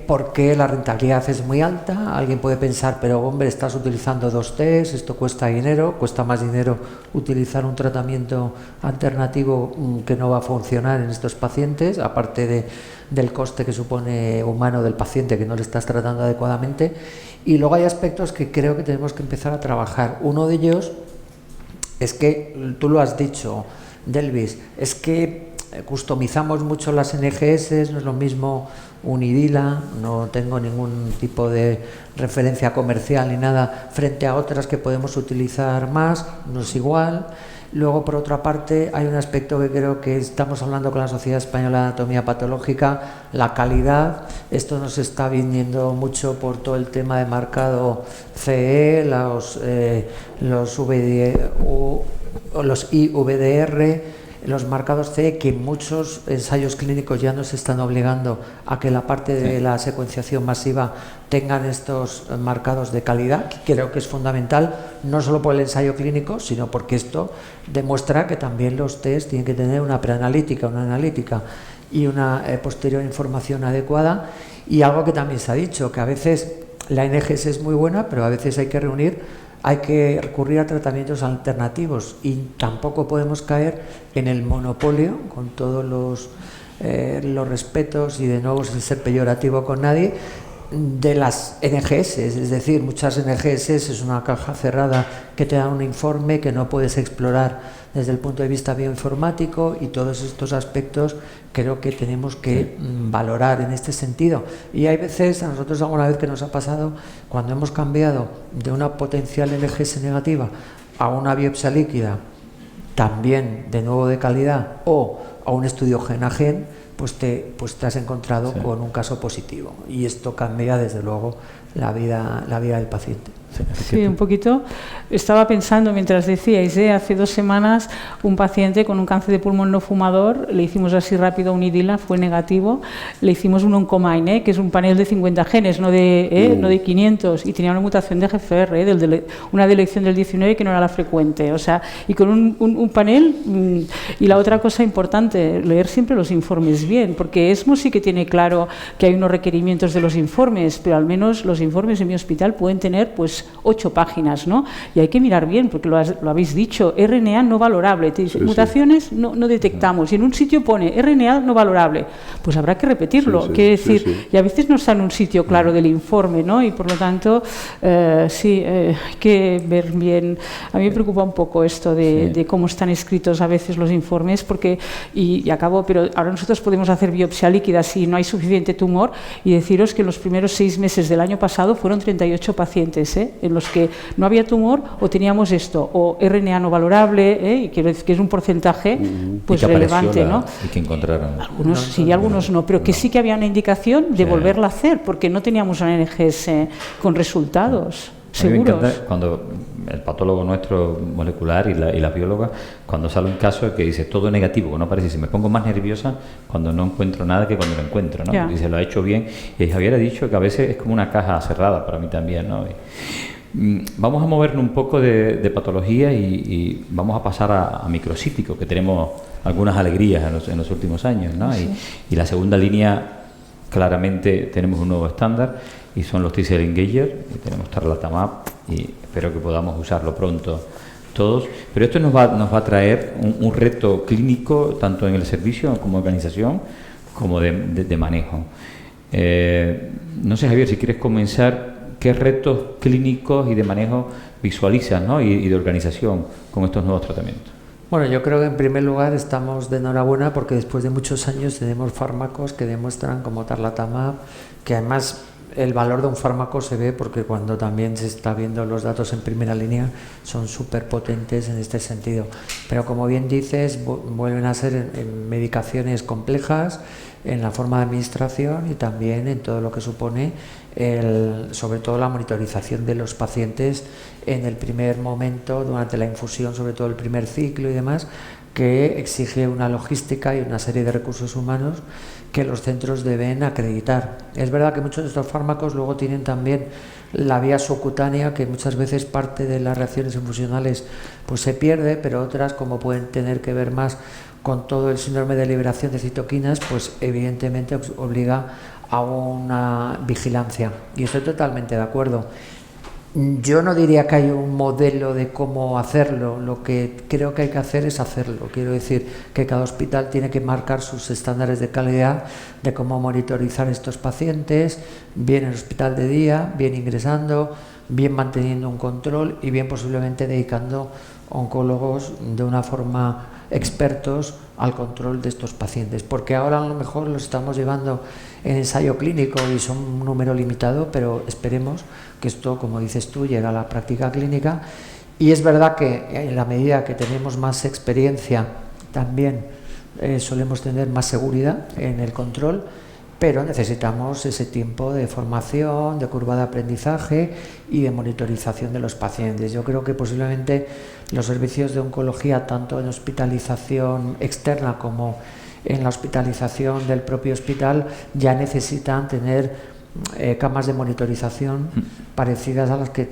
Porque la rentabilidad es muy alta. Alguien puede pensar, pero hombre, estás utilizando dos test, esto cuesta dinero, cuesta más dinero utilizar un tratamiento alternativo que no va a funcionar en estos pacientes, aparte del coste que supone humano del paciente que no le estás tratando adecuadamente. Y luego hay aspectos que creo que tenemos que empezar a trabajar. Uno de ellos es que, tú lo has dicho, Delvis, es que customizamos mucho las NGS, no es lo mismo Unidila, no tengo ningún tipo de referencia comercial ni nada frente a otras que podemos utilizar más, no es igual. Luego, por otra parte, hay un aspecto que creo que estamos hablando con la Sociedad Española de Anatomía Patológica, la calidad. Esto nos está viniendo mucho por todo el tema de marcado CE, los IVDR, los marcados CE, que muchos ensayos clínicos ya nos están obligando a que la parte de la secuenciación masiva tengan estos marcados de calidad, que creo que es fundamental, no solo por el ensayo clínico, sino porque esto demuestra que también los test tienen que tener una preanalítica, una analítica y una posterior información adecuada. Y algo que también se ha dicho, que a veces la NGS es muy buena, pero a veces hay que recurrir a tratamientos alternativos, y tampoco podemos caer en el monopolio, con todos los respetos y de nuevo sin ser peyorativo con nadie, de las NGS. Es decir, muchas NGS es una caja cerrada que te da un informe que no puedes explorar desde el punto de vista bioinformático, y todos estos aspectos creo que tenemos que valorar en este sentido. Y hay veces, a nosotros alguna vez que nos ha pasado, cuando hemos cambiado de una potencial NGS negativa a una biopsia líquida, también de nuevo de calidad, o a un estudio gen a gen, pues te has encontrado con un caso positivo, y esto cambia desde luego la vida del paciente. Sí, un poquito. Estaba pensando mientras decíais, hace 2 semanas un paciente con un cáncer de pulmón no fumador, le hicimos así rápido un IDILA, fue negativo, le hicimos un Oncomine, que es un panel de 50 genes, no de 500, y tenía una mutación de GFR, una delección del 19 que no era la frecuente, o sea, y con un panel. Y la otra cosa importante, leer siempre los informes bien, porque ESMO sí que tiene claro que hay unos requerimientos de los informes, pero al menos los informes en mi hospital pueden tener pues 8 páginas, ¿no? Y hay que mirar bien, porque lo habéis dicho, RNA no valorable, mutaciones no detectamos, y en un sitio pone RNA no valorable, pues habrá que repetirlo, quiere decir, y a veces no está en un sitio claro del informe, ¿no? Y por lo tanto, hay que ver bien. A mí me preocupa un poco esto de cómo están escritos a veces los informes, porque, y acabo, pero ahora nosotros podemos hacer biopsia líquida si no hay suficiente tumor, y deciros que en los primeros 6 meses del año pasado fueron 38 pacientes, en los que no había tumor o teníamos esto, o RNA no valorable, y que es un porcentaje pues relevante, ¿no? Y que encontraron. Algunos sí, algunos no, pero que sí que había una indicación de volverla a hacer, porque no teníamos una NGS con resultados seguros. Me encanta cuando el patólogo nuestro molecular y la bióloga, cuando sale un caso que dice todo negativo, que no parece, si me pongo más nerviosa cuando no encuentro nada que cuando lo encuentro, ¿no? Y se lo ha hecho bien. Y Javier ha dicho que a veces es como una caja cerrada para mí también, ¿no? Vamos a movernos un poco de patología y vamos a pasar a microcítico, que tenemos algunas alegrías en los últimos años, ¿no? Sí. Y la segunda línea, claramente tenemos un nuevo estándar, y son los T-Cell Engager, y tenemos Tarlatamab, y espero que podamos usarlo pronto todos. Pero esto nos va a traer un reto clínico, tanto en el servicio como organización, como de manejo. No sé, Javier, si quieres comenzar, ¿qué retos clínicos y de manejo visualizas, ¿no? y de organización con estos nuevos tratamientos? Bueno, yo creo que en primer lugar estamos de enhorabuena porque después de muchos años tenemos fármacos que demuestran, como Tarlatamab, que además el valor de un fármaco se ve porque cuando también se está viendo los datos en primera línea son súper potentes en este sentido. Pero como bien dices, vuelven a ser en medicaciones complejas, en la forma de administración y también en todo lo que supone sobre todo la monitorización de los pacientes en el primer momento, durante la infusión, sobre todo el primer ciclo y demás, que exige una logística y una serie de recursos humanos que los centros deben acreditar. Es verdad que muchos de estos fármacos luego tienen también la vía subcutánea, que muchas veces parte de las reacciones infusionales pues se pierde, pero otras, como pueden tener que ver más con todo el síndrome de liberación de citoquinas, pues evidentemente obliga a una vigilancia. Y estoy totalmente de acuerdo. Yo no diría que hay un modelo de cómo hacerlo, lo que creo que hay que hacer es hacerlo. Quiero decir que cada hospital tiene que marcar sus estándares de calidad de cómo monitorizar estos pacientes, bien en el hospital de día, bien ingresando, bien manteniendo un control y bien posiblemente dedicando oncólogos de una forma expertos al control de estos pacientes, porque ahora a lo mejor los estamos llevando en ensayo clínico y son un número limitado, pero esperemos que esto, como dices tú, llegue a la práctica clínica. Y es verdad que en la medida que tenemos más experiencia también solemos tener más seguridad en el control, pero necesitamos ese tiempo de formación, de curva de aprendizaje y de monitorización de los pacientes. Yo creo que posiblemente los servicios de oncología, tanto en hospitalización externa como en la hospitalización del propio hospital, ya necesitan tener camas de monitorización parecidas a las que,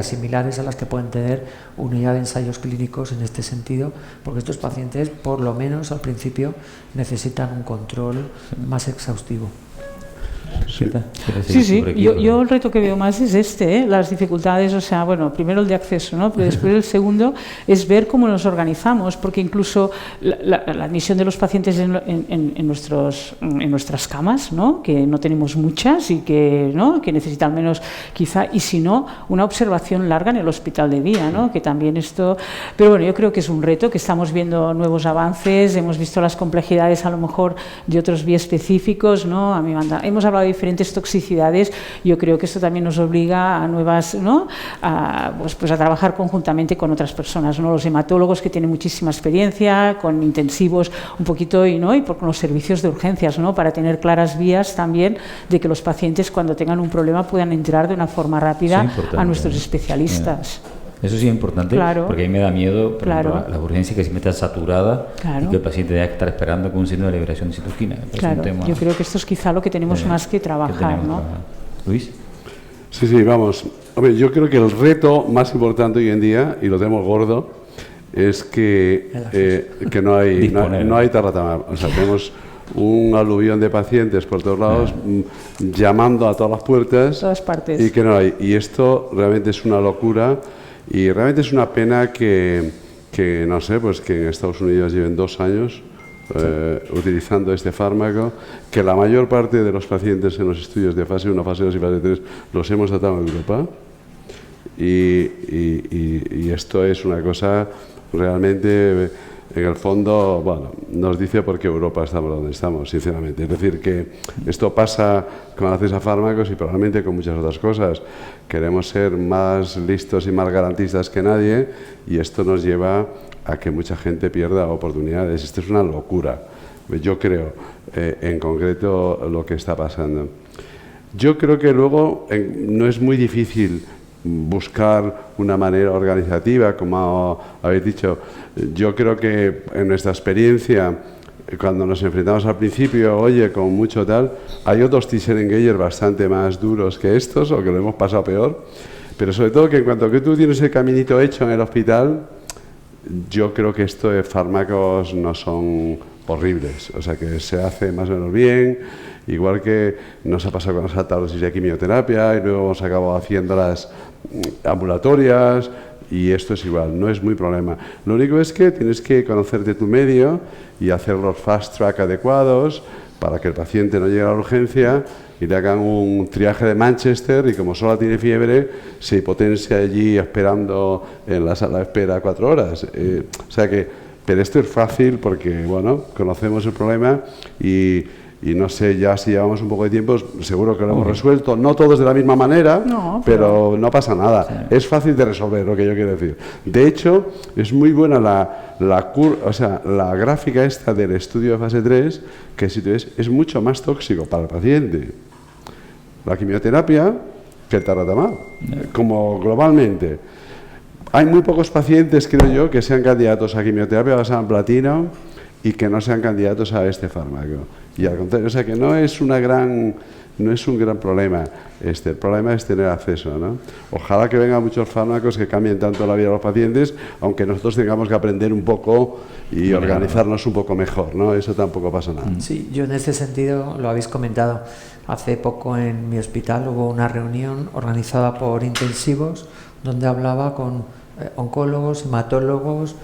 similares a las que pueden tener unidad de ensayos clínicos en este sentido, porque estos pacientes, por lo menos al principio, necesitan un control más exhaustivo. Sí. Yo el reto que veo más es las dificultades, o sea, bueno, primero el de acceso, ¿no? Pero después el segundo es ver cómo nos organizamos, porque incluso la admisión de los pacientes en nuestras camas, ¿no? Que no tenemos muchas y que necesitan menos quizá, y si no, una observación larga en el hospital de día, ¿no? Que también esto, pero bueno, yo creo que es un reto, que estamos viendo nuevos avances, hemos visto las complejidades a lo mejor de otros biespecíficos, ¿no? A mí hemos hablado de diferencias diferentes toxicidades, yo creo que esto también nos obliga a nuevas, ¿no? Pues a trabajar conjuntamente con otras personas, ¿no? Los hematólogos que tienen muchísima experiencia, con intensivos un poquito, ¿no? Y con los servicios de urgencias, ¿no? Para tener claras vías también de que los pacientes cuando tengan un problema puedan entrar de una forma rápida a nuestros especialistas. Eso sí es importante, claro, porque a mí me da miedo, por claro, ejemplo, las urgencias que siempre están saturadas, claro, y que el paciente tenga que estar esperando con un signo de liberación de citoquina. Claro, yo creo que esto es quizá lo que tenemos más que trabajar, ¿no? Luis. Sí, vamos. Hombre, yo creo que el reto más importante hoy en día, y lo tenemos gordo, es que no hay tarratamab. O sea, tenemos un aluvión de pacientes por todos lados llamando a todas las puertas, todas partes, y que no hay. Y esto realmente es una locura. Y realmente es una pena que no sé, pues que en Estados Unidos lleven 2 años utilizando este fármaco, que la mayor parte de los pacientes en los estudios de fase 1, fase 2 y fase 3 los hemos tratado en Europa. Y esto es una cosa realmente, en el fondo, bueno, nos dice por qué Europa estamos donde estamos, sinceramente. Es decir, que esto pasa con el acceso a fármacos y probablemente con muchas otras cosas. Queremos ser más listos y más garantistas que nadie y esto nos lleva a que mucha gente pierda oportunidades. Esto es una locura, yo creo, en concreto lo que está pasando. Yo creo que luego no es muy difícil buscar una manera organizativa, como habéis dicho. Yo creo que en nuestra experiencia, cuando nos enfrentamos al principio, oye, con mucho tal, hay otros T-cell engagers bastante más duros que estos, o que lo hemos pasado peor, pero sobre todo que en cuanto que tú tienes el caminito hecho en el hospital, yo creo que esto de fármacos no son horribles, o sea que se hace más o menos bien, igual que nos ha pasado con las alta-dosis de quimioterapia y luego hemos acabado haciendo las ambulatorias y esto es igual, no es muy problema. Lo único es que tienes que conocerte tu medio y hacer los fast track adecuados para que el paciente no llegue a la urgencia y le hagan un triaje de Manchester y como solo tiene fiebre, se hipotensia allí esperando en la sala de espera 4 horas. O sea que, pero esto es fácil porque, bueno, conocemos el problema y no sé, ya si llevamos un poco de tiempo, seguro que lo hemos resuelto, no todos de la misma manera, no, pero no pasa nada. Sí. Es fácil de resolver, lo que yo quiero decir. De hecho, es muy buena la gráfica esta del estudio de fase 3, que si tú ves, es mucho más tóxico para el paciente la quimioterapia que el tarlatamab, como globalmente. Hay muy pocos pacientes, creo yo, que sean candidatos a quimioterapia basada en platino y que no sean candidatos a este fármaco. Y al contrario, o sea que no es un gran problema. El problema es tener acceso, ¿no? Ojalá que vengan muchos fármacos que cambien tanto la vida de los pacientes, aunque nosotros tengamos que aprender un poco y organizarnos un poco mejor, ¿no? Eso tampoco pasa nada. Sí, yo en ese sentido lo habéis comentado. Hace poco en mi hospital hubo una reunión organizada por intensivos donde hablaba con oncólogos, hematólogos,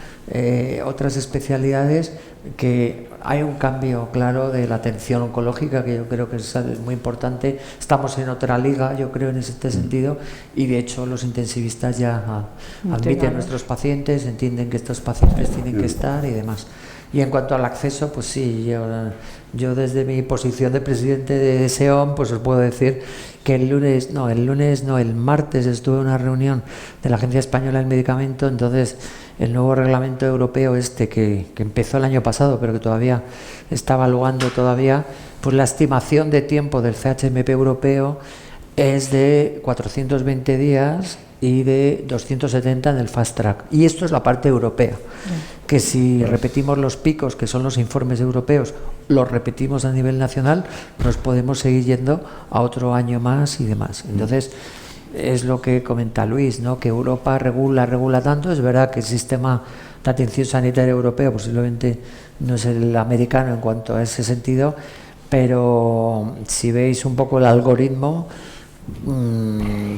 otras especialidades, que hay un cambio claro de la atención oncológica que yo creo que es muy importante. Estamos en otra liga, yo creo, en este sentido, y de hecho los intensivistas ya admiten a nuestros pacientes, entienden que estos pacientes tienen que estar y demás. Y en cuanto al acceso, pues sí, yo desde mi posición de presidente de SEOM, pues os puedo decir que el martes estuve en una reunión de la Agencia Española del Medicamento. Entonces el nuevo reglamento europeo que empezó el año pasado, pero que todavía está evaluando pues la estimación de tiempo del CHMP europeo es de 420 días y de 270 en el Fast Track. Y esto es la parte europea, que si repetimos los picos, que son los informes europeos, los repetimos a nivel nacional, nos podemos seguir yendo a otro año más y demás. Entonces, es lo que comenta Luis, ¿no? Que Europa regula tanto. Es verdad que el sistema de atención sanitaria europeo posiblemente no es el americano en cuanto a ese sentido, pero si veis un poco el algoritmo,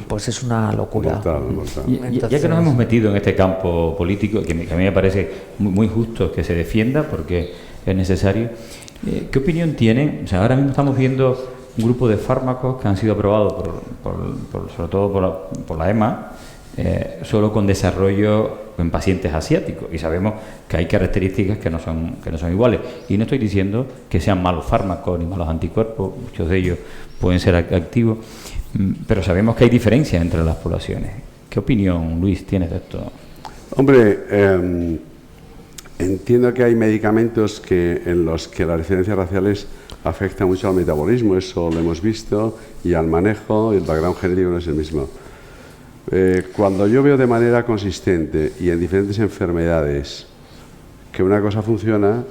pues es una locura. Mortal. Entonces, ya que nos hemos metido en este campo político, que a mí me parece muy justo que se defienda porque es necesario, ¿qué opinión tienen? O sea, ahora mismo estamos viendo un grupo de fármacos que han sido aprobados sobre todo por la EMA, solo con desarrollo en pacientes asiáticos, y sabemos que hay características que no son iguales. Y no estoy diciendo que sean malos fármacos ni malos anticuerpos, muchos de ellos pueden ser activos, pero sabemos que hay diferencias entre las poblaciones. ¿Qué opinión, Luis, tienes de esto? Hombre, entiendo que hay medicamentos en los que las diferencias raciales afectan mucho al metabolismo, eso lo hemos visto, y al manejo, y el background genético no es el mismo. Cuando yo veo de manera consistente y en diferentes enfermedades que una cosa funciona,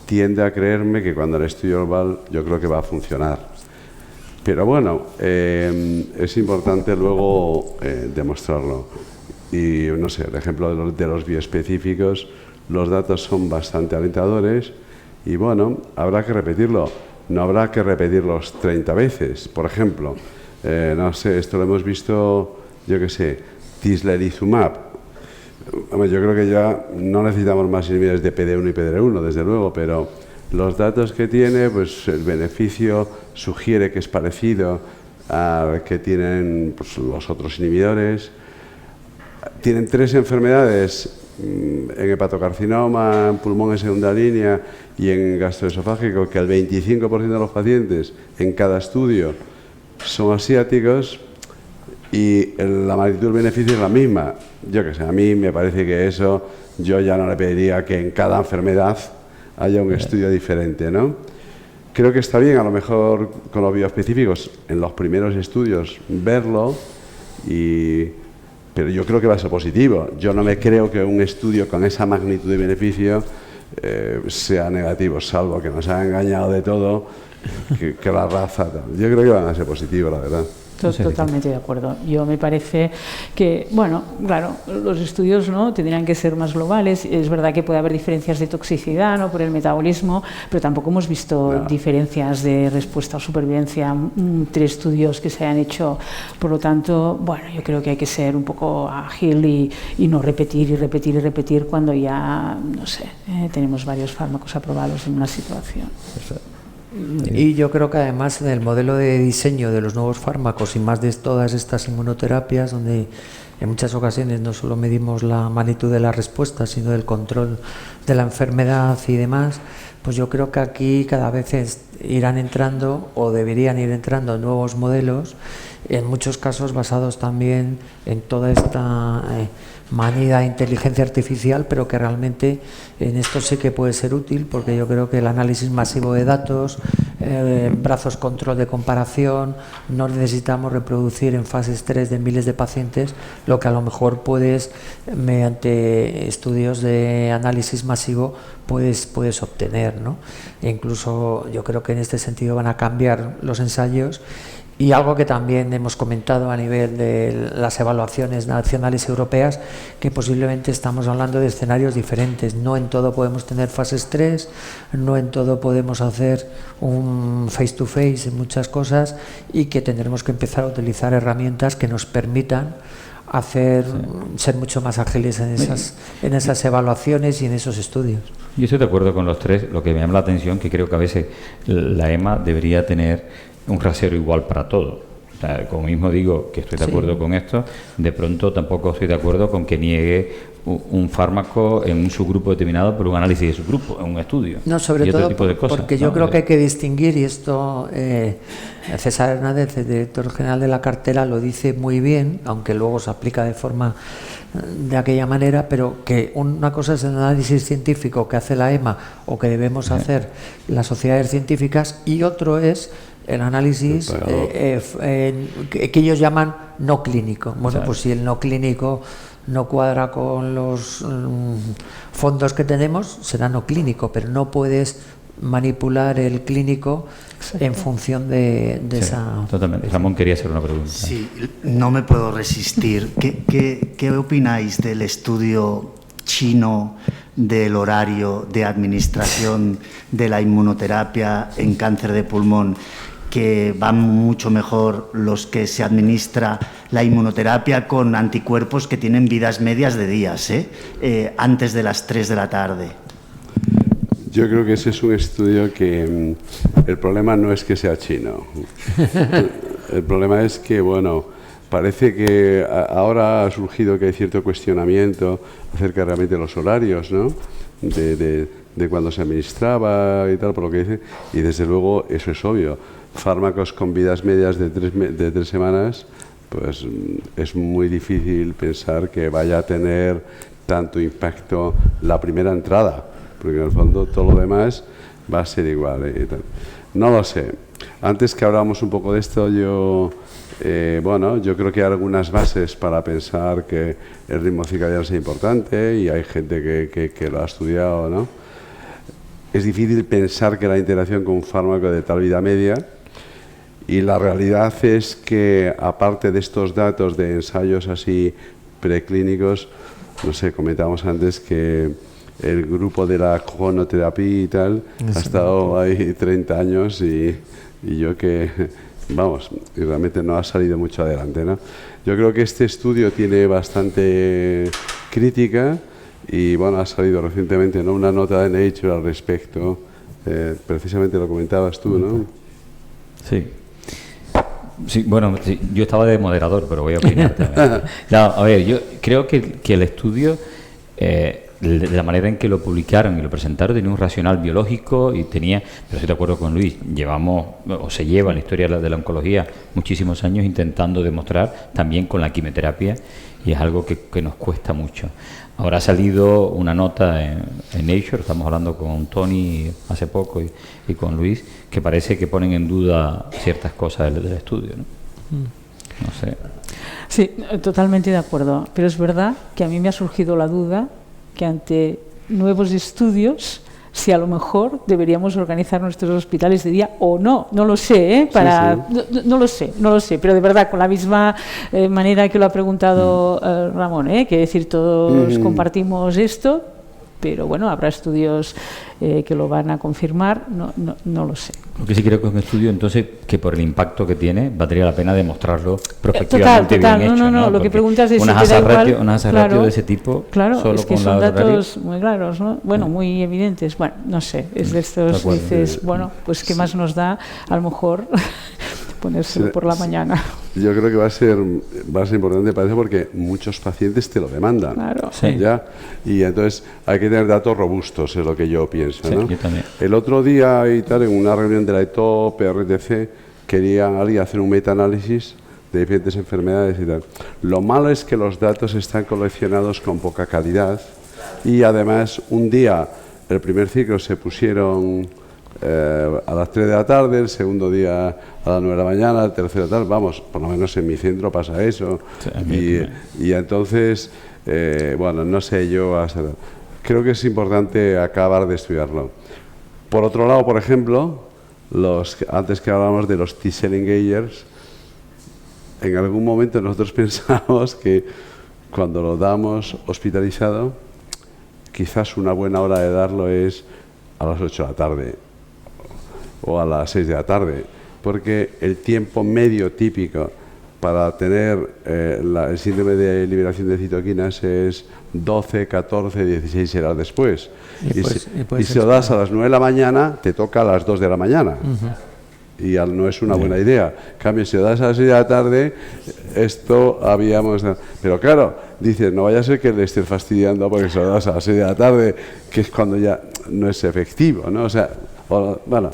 tiende a creerme que cuando el estudio global yo creo que va a funcionar. Pero bueno, es importante luego demostrarlo. Y no sé, el ejemplo de los bioespecíficos, los datos son bastante alentadores y bueno, habrá que repetirlo. No habrá que repetirlos 30 veces. Por ejemplo, no sé, esto lo hemos visto, yo qué sé, tislelizumab. Yo creo que ya no necesitamos más inhibidores de PD1 y PD1, desde luego, pero los datos que tiene, pues el beneficio sugiere que es parecido al que tienen pues, los otros inhibidores. Tienen 3 enfermedades, en hepatocarcinoma, en pulmón en segunda línea y en gastroesofágico, que el 25% de los pacientes en cada estudio son asiáticos y la magnitud del beneficio es la misma. Yo qué sé, a mí me parece que eso, yo ya no le pediría que en cada enfermedad haya un estudio diferente, ¿no? Creo que está bien, a lo mejor con los bioespecíficos, en los primeros estudios, verlo, pero yo creo que va a ser positivo. Yo no me creo que un estudio con esa magnitud de beneficio sea negativo, salvo que nos han engañado de todo, que la raza... Yo creo que van a ser positivos, la verdad. Totalmente de acuerdo. Yo me parece que, bueno, claro, los estudios no tendrían que ser más globales. Es verdad que puede haber diferencias de toxicidad, ¿no?, por el metabolismo, pero tampoco hemos visto diferencias de respuesta o supervivencia entre estudios que se hayan hecho. Por lo tanto, bueno, yo creo que hay que ser un poco ágil y no repetir y repetir y repetir cuando ya, no sé, tenemos varios fármacos aprobados en una situación. Perfecto. Y yo creo que además en el modelo de diseño de los nuevos fármacos y más de todas estas inmunoterapias, donde en muchas ocasiones no solo medimos la magnitud de la respuesta, sino el control de la enfermedad y demás, pues yo creo que aquí cada vez irán entrando o deberían ir entrando nuevos modelos, en muchos casos basados también en toda esta manida de inteligencia artificial, pero que realmente en esto sí que puede ser útil, porque yo creo que el análisis masivo de datos, brazos control de comparación, no necesitamos reproducir en fases 3 de miles de pacientes, lo que a lo mejor puedes, mediante estudios de análisis masivo, puedes obtener, ¿no? E incluso yo creo que en este sentido van a cambiar los ensayos. Y algo que también hemos comentado a nivel de las evaluaciones nacionales y europeas, que posiblemente estamos hablando de escenarios diferentes. No en todo podemos tener fases 3, no en todo podemos hacer un face-to-face en muchas cosas, y que tendremos que empezar a utilizar herramientas que nos permitan ser mucho más ágiles en esas evaluaciones y en esos estudios. Yo estoy de acuerdo con los tres. Lo que me llama la atención, que creo que a veces la EMA debería tener un rasero igual para todo. O sea, como mismo digo que estoy de acuerdo con esto, de pronto tampoco estoy de acuerdo con que niegue un fármaco en un subgrupo determinado por un análisis de subgrupo, en un estudio. No, sobre todo tipo de cosas, porque yo creo que hay que distinguir, y esto César Hernández, el director general de la cartera, lo dice muy bien, aunque luego se aplica de forma de aquella manera, pero que una cosa es el análisis científico que hace la EMA o que debemos hacer las sociedades científicas, y otro es el análisis que ellos llaman no clínico. Bueno, pues si el no clínico no cuadra con los fondos que tenemos, será no clínico, pero no puedes manipular el clínico en función de esa... Totalmente. Ramón quería hacer una pregunta. Sí, no me puedo resistir. ¿Qué opináis del estudio chino del horario de administración de la inmunoterapia en cáncer de pulmón, que van mucho mejor los que se administra la inmunoterapia con anticuerpos que tienen vidas medias de días, antes de las 3 de la tarde? Yo creo que ese es un estudio que el problema no es que sea chino. El problema es que, bueno, parece que ahora ha surgido que hay cierto cuestionamiento acerca realmente de los horarios, ¿no? De cuando se administraba y tal, por lo que dice, y desde luego eso es obvio. Fármacos con vidas medias de 3 semanas, pues es muy difícil pensar que vaya a tener tanto impacto la primera entrada, porque en el fondo todo lo demás va a ser igual, y tal. No lo sé. Antes que hablábamos un poco de esto, yo creo que hay algunas bases para pensar que el ritmo circadiano es importante y hay gente que lo ha estudiado, ¿no? Es difícil pensar que la interacción con un fármaco de tal vida media, y la realidad es que, aparte de estos datos de ensayos así preclínicos, no sé, comentábamos antes que el grupo de la cronoterapia y tal ha estado ahí 30 años y yo que, vamos, realmente no ha salido mucho adelante, ¿no? Yo creo que este estudio tiene bastante crítica y, bueno, ha salido recientemente, ¿no?, una nota de Nature al respecto, precisamente lo comentabas tú, ¿no? Sí. Sí, bueno, sí, yo estaba de moderador, pero voy a opinar también. No, a ver, yo creo que el estudio, de la manera en que lo publicaron y lo presentaron, tenía un racional biológico y tenía, pero estoy de acuerdo con Luis, se lleva en la historia de la oncología muchísimos años intentando demostrar también con la quimioterapia, y es algo que nos cuesta mucho. Ahora ha salido una nota en Nature, estamos hablando con Tony hace poco y con Luis, que parece que ponen en duda ciertas cosas del estudio, ¿no? No sé. Sí, totalmente de acuerdo. Pero es verdad que a mí me ha surgido la duda que ante nuevos estudios, si a lo mejor deberíamos organizar nuestros hospitales de día o no, no lo sé, ¿eh? No lo sé, pero de verdad, con la misma manera que lo ha preguntado Ramón, que decir, todos compartimos esto, pero bueno, habrá estudios que lo van a confirmar, no lo sé. Lo que sí creo que es un estudio, entonces, que por el impacto que tiene, valdría la pena demostrarlo prospectivamente bien hecho. No, lo que preguntas es si una te da igual. Una ratio de ese tipo, claro, solo es que con son la datos muy claros, ¿no? Bueno, muy evidentes. Bueno, no sé, es de estos, dices, bueno, pues qué más nos da, a lo mejor, ponérselo por la mañana. Yo creo que va a ser importante, parece, porque muchos pacientes te lo demandan. Claro. Sí. ¿Ya? Y entonces hay que tener datos robustos, es lo que yo pienso, ¿no? Sí, yo también. El otro día y tal, en una reunión de la ETOP, RTC, quería alguien hacer un metaanálisis de diferentes enfermedades y tal. Lo malo es que los datos están coleccionados con poca calidad y además un día, el primer ciclo se pusieron a las 3 de la tarde, el segundo día a las 9 de la mañana, el tercero tal, vamos, por lo menos en mi centro pasa eso. Sí, y entonces, bueno, no sé yo, creo que es importante acabar de estudiarlo. Por otro lado, por ejemplo, antes que hablábamos de los T-cell engagers, en algún momento nosotros pensamos que cuando lo damos hospitalizado, quizás una buena hora de darlo es a las 8 de la tarde o a las 6 de la tarde, porque el tiempo medio típico para tener el síndrome de liberación de citoquinas es 12, 14, 16 horas después. Y si lo das a las 9 de la mañana, te toca a las 2 de la mañana. Y no es una buena idea. En cambio, si lo das a las 6 de la tarde, esto habíamos... Pero claro, dices, no vaya a ser que le estés fastidiando porque si lo das a las 6 de la tarde, que es cuando ya no es efectivo, ¿no? O sea, bueno,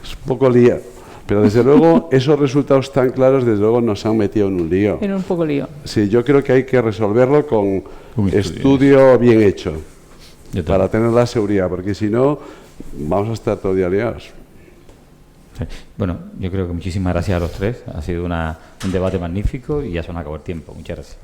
es un poco lío. Pero desde luego, esos resultados tan claros, desde luego, nos han metido en un lío. En un poco lío. Sí, yo creo que hay que resolverlo con un estudio bien hecho, para tener la seguridad, porque si no, vamos a estar todo el día liados. Sí. Bueno, yo creo que muchísimas gracias a los tres. Ha sido un debate magnífico y ya se nos acabó el tiempo. Muchas gracias.